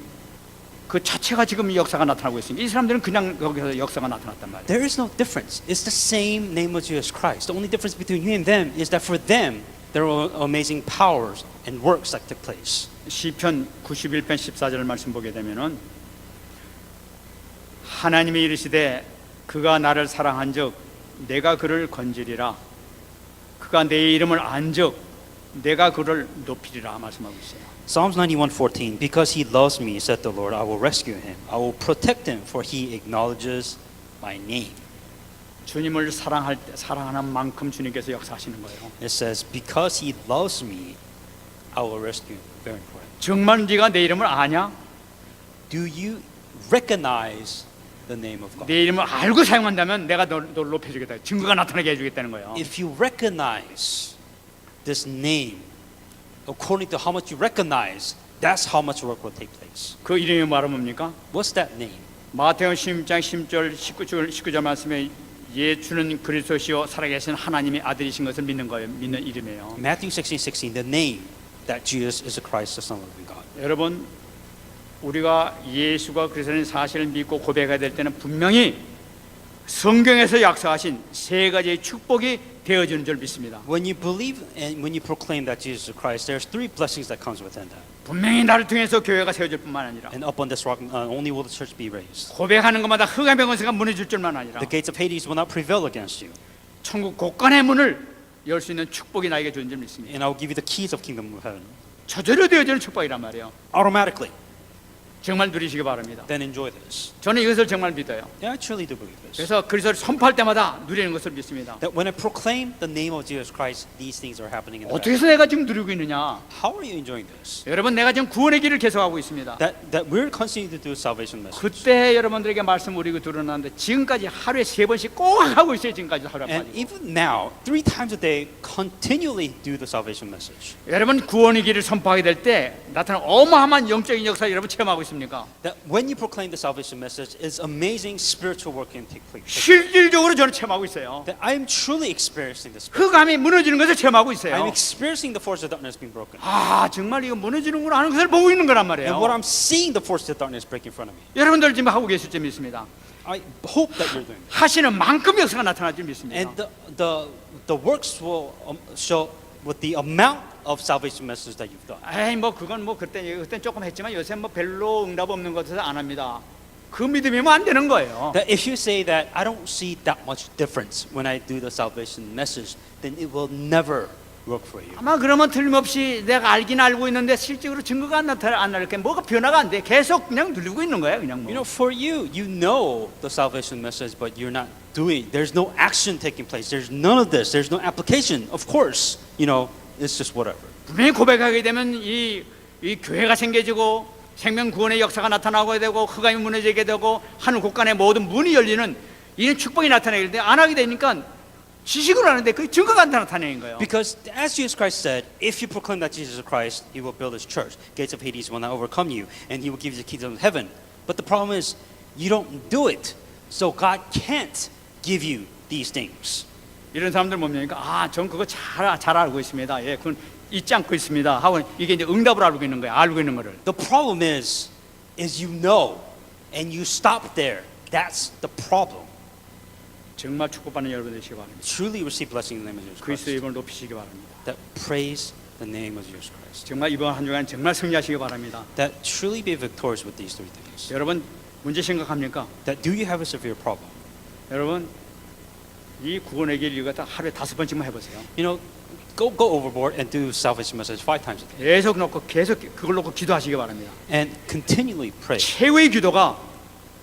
Speaker 1: 그 자체가 지금 역사가 나타나고 있습니다. 이 사람들은 그냥 거기서 역사가 나타났단 말이에요.
Speaker 2: There is no difference. It's the same name of Jesus Christ. The only difference between you and them is that for them, there are amazing powers and works that took place.
Speaker 1: 시편 91편 14절 말씀 보게 되면은 하나님이 이르시되 그가 나를 사랑한즉 내가 그를 건지리라. 그가 내 이름을 안즉 내가 그를 높이리라 말씀하고 있어요.
Speaker 2: Psalms 91:14. Because he loves me, said the Lord, I will rescue him. I will protect him, for he acknowledges my name.
Speaker 1: 주님을 사랑하는 만큼 주님께서 역사하시는 거예요.
Speaker 2: It says, because he loves me, I will rescue him. Very important.
Speaker 1: 정말 네가 내 이름을 아냐?
Speaker 2: Do you recognize the name of God?
Speaker 1: 내 이름을 알고 사용한다면 내가 널 높여주겠다. 증거가 나타나게 해주겠다는 거예요.
Speaker 2: If you recognize this name, according to how much you recognize, that's how much work will take place.
Speaker 1: 그 이름이 뭐라 뭡니까?
Speaker 2: What's that name?
Speaker 1: 마태복음 16장 10절 19절 말씀에 예수는 그리스도시요 살아계신 하나님의 아들이신 것을 믿는 거예요. 믿는 이름이에요.
Speaker 2: Matthew 16:16, the name that Jesus is the Christ, the Son of the living God.
Speaker 1: 여러분, 우리가 예수가 그리스도인 사실을 믿고 고백해야 될 때는 분명히 성경에서 약속하신 세 가지의 축복이 되어주는 줄 믿습니다.
Speaker 2: When you believe and when you proclaim that Jesus is Christ, there's three blessings that comes within that.
Speaker 1: 분명히 나를 통해서 교회가 세워질 뿐만 아니라
Speaker 2: And up on this rock, only will the church be raised.
Speaker 1: 고백하는 것마다 흑암의 권세가 무너질 줄만 아니라
Speaker 2: The gates of Hades will not prevail against you.
Speaker 1: 천국 곳간의 문을 열 수 있는 축복이 나에게 주는 줄 믿습니다.
Speaker 2: And I will give you the keys of kingdom of heaven.
Speaker 1: 저절로 되어지는 축복이란 말이에요.
Speaker 2: Automatically.
Speaker 1: 정말 누리시기 바랍니다.
Speaker 2: Then enjoy this.
Speaker 1: 저는 이것을 정말 믿어요.
Speaker 2: Yeah, I truly do believe this.
Speaker 1: 그래서 그리스도를 선포할 때마다 누리는 것을 믿습니다.
Speaker 2: That when I proclaim the name of Jesus Christ, these things are happening in the
Speaker 1: 어떻게 해서 내가 지금 누리고 있느냐?
Speaker 2: How are you enjoying this?
Speaker 1: 여러분, 내가 지금 구원의 길을 계속하고 있습니다.
Speaker 2: That we're continuing to do salvation message.
Speaker 1: 그때 여러분들에게 말씀 우리고 들어놨는데 지금까지 하루에 3번씩 꼭 하고 있어요. 지금까지 하루에
Speaker 2: And
Speaker 1: 빠지고.
Speaker 2: even now, 3 times a day, continually do the salvation message.
Speaker 1: 여러분, 구원의 길을 선포하게 될 때 나타나는 어마어마한 영적인 역사 여러분 체험하고 있습니까?
Speaker 2: That when you proclaim the salvation message, it's amazing spiritual work can take place.
Speaker 1: 실질적으로 저는 체험하고 있어요.
Speaker 2: That I am truly experiencing this.
Speaker 1: 흑암이 무너지는 것을 체험하고
Speaker 2: I'm
Speaker 1: 있어요.
Speaker 2: experiencing the force of darkness being broken.
Speaker 1: 아, 정말 이거 무너지는구나 하는 것을 보고 있는 거란
Speaker 2: And what
Speaker 1: 말이에요.
Speaker 2: I'm seeing the force of darkness break in front of me.
Speaker 1: 여러분들 지금 하고 계실 줄 믿습니다.
Speaker 2: I hope that you're doing that.
Speaker 1: 하시는 만큼 역사가 나타날 줄 믿습니다.
Speaker 2: And the works will show with the amount of salvation message that you've done.
Speaker 1: 에이, 뭐 그건 뭐 그때 조금 했지만 요새 뭐 별로 응답 없는 것에서 안 합니다. 그 믿음이면 안 되는 거예요.
Speaker 2: That if you say that I don't see that much difference when I do the salvation message, then it will never work for you.
Speaker 1: 아마 그러면 틀림없이 내가 알긴 알고 있는데 실제로 증거가 안 나타나니까 뭐가 변화가 안 돼. 계속 그냥 누리고 있는 거야, 그냥 뭐.
Speaker 2: You know, for you, you know the salvation message, but you're not doing. There's no action taking place. There's none of this. There's no application. Of course, you know, it's just whatever.
Speaker 1: 분명히 고백하게 되면 이 교회가 생겨지고 생명 구원의 역사가 나타나게 되고 흑암이 무너지게 되고 하늘 곳간의 모든 문이 열리는 이런 축복이 나타나게 되는데 안 하게 되니까 지식으로 하는데 그 증거가 안 나타내는 거예요.
Speaker 2: Because as Jesus Christ said, if you proclaim that Jesus is Christ, He will build His church. Gates of Hades will not overcome you, and He will give you the kingdom of heaven. But the problem is, you don't do it, so God can't give you these things.
Speaker 1: 이런 사람들 뭡니까? 아, 전 그거 잘 알고 있습니다. 예, 그건 잊지 않고 있습니다. 하고 이게 이제 응답을 알고 있는 거예요. 알고 있는 거를.
Speaker 2: The problem is you know, and you stop there. That's the problem.
Speaker 1: 정말 축복받는 여러분 되시기 바랍니다.
Speaker 2: Truly receive blessing in the name of Jesus
Speaker 1: 그리스도
Speaker 2: Christ.
Speaker 1: 이름을 높이시기 바랍니다.
Speaker 2: That praise the name of Jesus Christ.
Speaker 1: 정말 이번 한 주간 정말 승리하시기 바랍니다.
Speaker 2: That truly be victorious with these three things.
Speaker 1: 여러분 문제 심각합니까?
Speaker 2: That do you have a severe problem?
Speaker 1: 여러분 이 구원의 길 이거 하루에 5번씩만 해보세요.
Speaker 2: You know, go overboard and do salvation message 5 times a day.
Speaker 1: 계속 놓고 계속 그걸 놓고 기도하시기 바랍니다.
Speaker 2: And continually pray.
Speaker 1: 최후의 기도가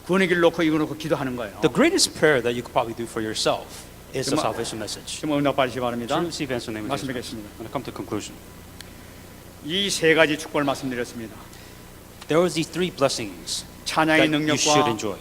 Speaker 1: 구원의 길 놓고 이거 놓고 기도하는 거예요.
Speaker 2: The greatest prayer that you could probably do for yourself is the
Speaker 1: 정말-
Speaker 2: salvation message.
Speaker 1: 좀 응답 받으시기 바랍니다.
Speaker 2: Truly receive answer in the name of
Speaker 1: 말씀
Speaker 2: Jesus Christ.
Speaker 1: 뵙겠습니다.
Speaker 2: When I come to conclusion,
Speaker 1: 이 세 가지 축복을 말씀드렸습니다.
Speaker 2: there was these 3 blessings
Speaker 1: 찬양의
Speaker 2: that you should
Speaker 1: 능력과
Speaker 2: enjoy.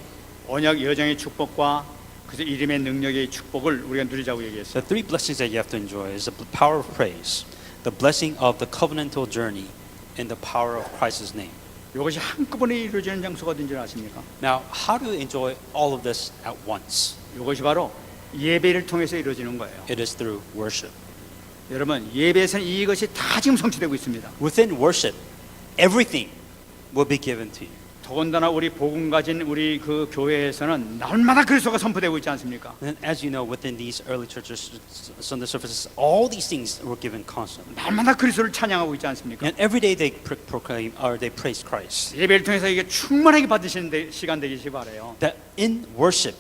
Speaker 1: 언약 여정의 축복과 그래서 이름의 능력의 축복을 우리가 누리자고 얘기했어요.
Speaker 2: The 3 blessings that you have to enjoy is the power of praise, the blessing of the covenantal journey, and the power of Christ's name.
Speaker 1: 이것이 한꺼번에 이루어지는 장소가 어딘지 아십니까?
Speaker 2: Now, how do you enjoy all of this at once?
Speaker 1: 이것이 바로 예배를 통해서 이루어지는 거예요.
Speaker 2: It is through worship.
Speaker 1: 여러분 예배에서는 이것이 다 지금 성취되고 있습니다.
Speaker 2: Within worship, everything will be given to you.
Speaker 1: 더군다나 우리 복음 가진 우리 그 교회에서는 날마다 그리스도가 선포되고 있지 않습니까?
Speaker 2: And as you know, within these early churches, Sunday services, all these things were given constantly.
Speaker 1: 날마다 그리스도를 찬양하고 있지 않습니까?
Speaker 2: And every day they proclaim or they praise Christ.
Speaker 1: 예배를 통해서 이게 충만하게 받으시는 시간 되시기 바라요.
Speaker 2: That in worship,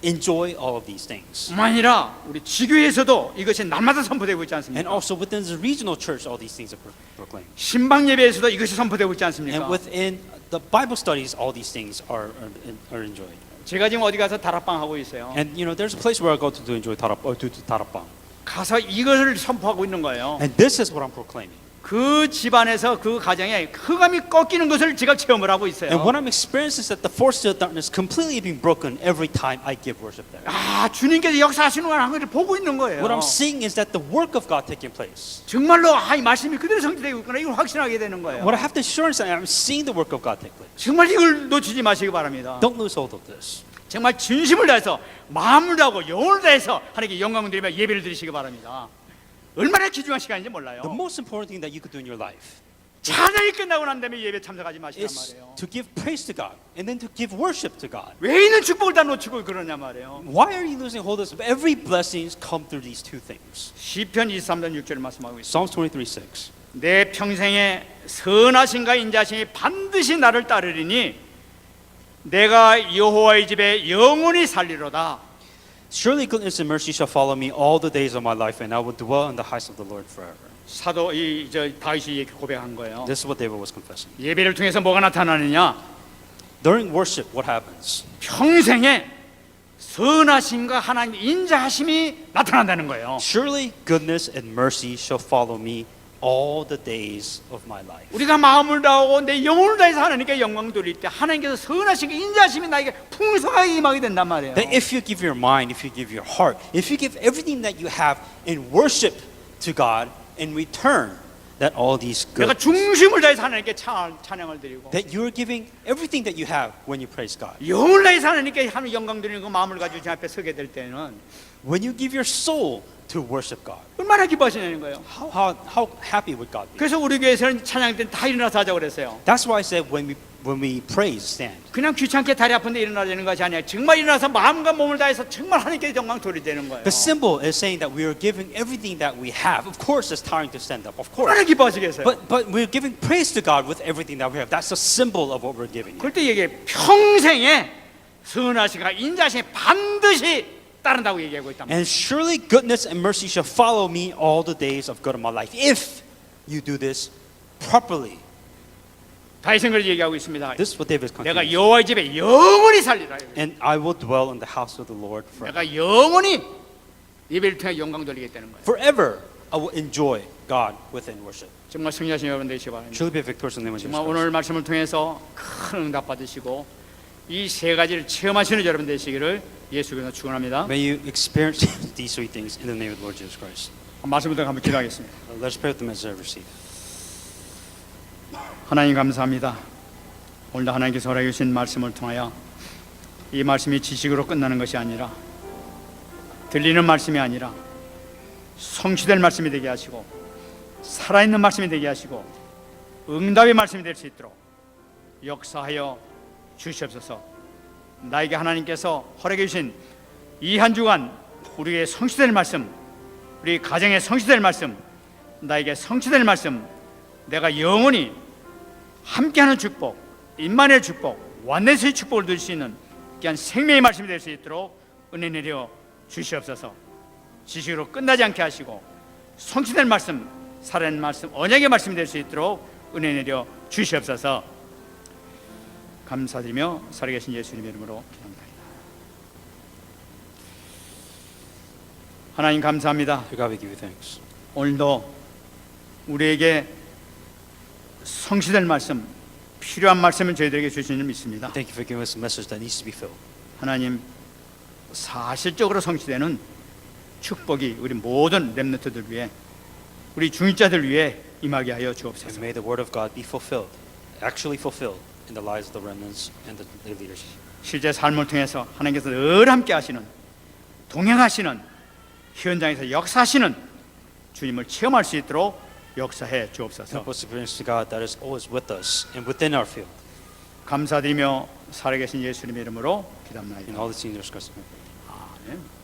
Speaker 2: enjoy all of these things.
Speaker 1: 뿐만 아니라 우리 지교에서도 이것이 날마다 선포되고 있지
Speaker 2: And
Speaker 1: 않습니까?
Speaker 2: also within the regional church, all these things are proclaimed.
Speaker 1: 신방 예배에서도 이것이 선포되고 있지
Speaker 2: And
Speaker 1: 않습니까?
Speaker 2: within the Bible studies, all these things are enjoyed.
Speaker 1: 제가 지금 어디 가서 다락방 하고 있어요.
Speaker 2: And you know, there's a place where I go to enjoy 다락방.
Speaker 1: 가서 이것을 선포하고 있는 거예요.
Speaker 2: And this is what I'm proclaiming.
Speaker 1: 그 집안에서 그 가정에 흑암이 꺾이는 것을 제가 체험을 하고 있어요.
Speaker 2: And what I'm experiencing is that the forces of darkness completely being broken every time I give worship there.
Speaker 1: 아, 주님께서 역사하시는 걸 한 것을 보고 있는 거예요.
Speaker 2: What I'm seeing is that the work of God taking place.
Speaker 1: 정말로 이 말씀이 그대로 성취되고 있구나 이걸 확신하게 되는 거예요.
Speaker 2: What I have the assurance that I'm seeing the work of God take place.
Speaker 1: 정말 이걸 놓치지 마시기 바랍니다.
Speaker 2: Don't lose hold of this.
Speaker 1: 정말 진심을 다해서 마음을 다하고 영혼을 다해서 하나님께 영광 드리며 예배를 드리시기 바랍니다. 얼마나 귀중한 시간인지 몰라요.
Speaker 2: The most important thing that you could do in your life
Speaker 1: 찬양이 끝나고 난 다음에 예배 참석하지 마시란
Speaker 2: is
Speaker 1: 말이에요.
Speaker 2: to give praise to God and then to give worship to God.
Speaker 1: 왜 있는 축복을 다 놓치고 그러냐 말이에요.
Speaker 2: Why are you losing hold of this? Every blessings come through these two things.
Speaker 1: 시편 23장 6절 말씀하고 있습니다.
Speaker 2: Psalms 23:6.
Speaker 1: 내 평생에 선하신가 인자심이 반드시 나를 따르리니 내가 여호와의 집에 영원히 살리로다.
Speaker 2: Surely goodness and mercy shall follow me all the days of my life, and I will dwell in the house of the Lord forever.
Speaker 1: 사도 다윗이 이렇게 고백한 거예요.
Speaker 2: This is what David was confessing.
Speaker 1: 예배를 통해서 뭐가 나타나느냐?
Speaker 2: During worship, what happens?
Speaker 1: 평생에 선하심과 하나님 인자하심이 나타난다는 거예요.
Speaker 2: Surely goodness and mercy shall follow me all the days of my life.
Speaker 1: 우리가 마음을 다하고 내 영혼을 다해서 하나님께 영광 돌릴 때 하나님께서 선하심과 인자하심이 나에게 풍성하게 임하게 된단 말이에요.
Speaker 2: That if you give your mind, if you give your heart, if you give everything that you have in worship to God, in return, that all these
Speaker 1: 내가
Speaker 2: good,
Speaker 1: 중심을 다해서 하나님께 찬양을 드리고
Speaker 2: that you are giving everything that you have when you praise God.
Speaker 1: 영혼을 다해서 하나님께 하나님 영광 드리는 그 마음을 가지고 제 앞에 서게 될 때는
Speaker 2: When you give your soul to worship God,
Speaker 1: 얼마나 기뻐하시냐는 거예요.
Speaker 2: how happy would God be?
Speaker 1: 그래서 우리 교회에서는 찬양 때 다 일어나서 하자고 그랬어요.
Speaker 2: That's why I said when we praise, stand.
Speaker 1: 그냥 귀찮게 다리 아픈데 일어나자는 것이 아니라 정말 일어나서 마음과 몸을 다해서 정말 하나님께 영광 돌리되는 거예요.
Speaker 2: The symbol is saying that we are giving everything that we have. Of course, it's tiring to stand up. Of course.
Speaker 1: 얼마나 기뻐하시겠어요.
Speaker 2: But we're giving praise to God with everything that we have. That's a symbol of what we're giving.
Speaker 1: 그럴 때 얘기해 평생에 선하시가 인자심이 반드시 따른다고 얘기하고 있단 말이에요.
Speaker 2: And surely goodness and mercy shall follow me all the days of God of my life if you do this properly.
Speaker 1: 다윗은 그렇게 얘기하고 있습니다.
Speaker 2: This is what David is
Speaker 1: 내가
Speaker 2: continuing.
Speaker 1: 여호와의 집에 영원히 살리라.
Speaker 2: And I will dwell in the house of the Lord forever.
Speaker 1: 내가 영원히 예배를 통해 영광 돌리겠다는 거예요.
Speaker 2: Forever I will enjoy God within worship.
Speaker 1: 정말 승리하신 여러분 되시기 바랍니다.
Speaker 2: Truly be victorious in the name of Jesus
Speaker 1: 정말
Speaker 2: Christ.
Speaker 1: 오늘 말씀을 통해서 큰 응답 받으시고 이 세 가지를 체험하시는 여러분 되시기를 예수께서 축원합니다.
Speaker 2: May you experience these three things in the name of the Lord Jesus Christ.
Speaker 1: 말씀을 듣고 한번 기도하겠습니다.
Speaker 2: Let's pray with them as I receive.
Speaker 1: 하나님 감사합니다. 오늘도 하나님께서 허락해 주신 말씀을 통하여 이 말씀이 지식으로 끝나는 것이 아니라 들리는 말씀이 아니라 성취될 말씀이 되게 하시고 살아있는 말씀이 되게 하시고 응답의 말씀이 될 수 있도록 역사하여 주시옵소서. 나에게 하나님께서 허락해 주신 이 한 주간 우리에게 성취될 말씀, 우리 가정에 성취될 말씀, 나에게 성취될 말씀, 내가 영원히 함께하는 축복, 임만의 축복, 완내수의 축복을 누릴 수 있는 귀한 생명의 말씀이 될 수 있도록 은혜 내려 주시옵소서. 지식으로 끝나지 않게 하시고 성취될 말씀, 살아있는 말씀, 언약의 말씀이 될 수 있도록 은혜 내려 주시옵소서. 감사드리며 살아계신 예수님의 이름으로 기도합니다. 하나님 감사합니다.
Speaker 2: To God we give you thanks.
Speaker 1: 오늘도 우리에게 성취될 말씀, 필요한 말씀을 저희들에게 주시는 줄 믿습니다.
Speaker 2: Thank you for giving us a message that needs to be filled.
Speaker 1: 하나님, 사실적으로 성취되는 축복이 우리 모든 렘넌트들 위해, 우리 중직자들 위해 임하게 하여
Speaker 2: And
Speaker 1: 주옵소서.
Speaker 2: may the word of God be fulfilled, actually fulfilled in the lives of the remnants and their leadership.
Speaker 1: 실제 삶을 통해서 하나님께서 늘 함께 하시는, 동행하시는, 현장에서 역사하시는 주님을 체험할 수 있도록 역사해 주옵소서.
Speaker 2: Help us to experience the God that is always with us and within our field.
Speaker 1: 감사드리며 살아계신 예수님의 이름으로
Speaker 2: In
Speaker 1: 기도합니다.
Speaker 2: all the seniors, Christ.
Speaker 1: 아멘.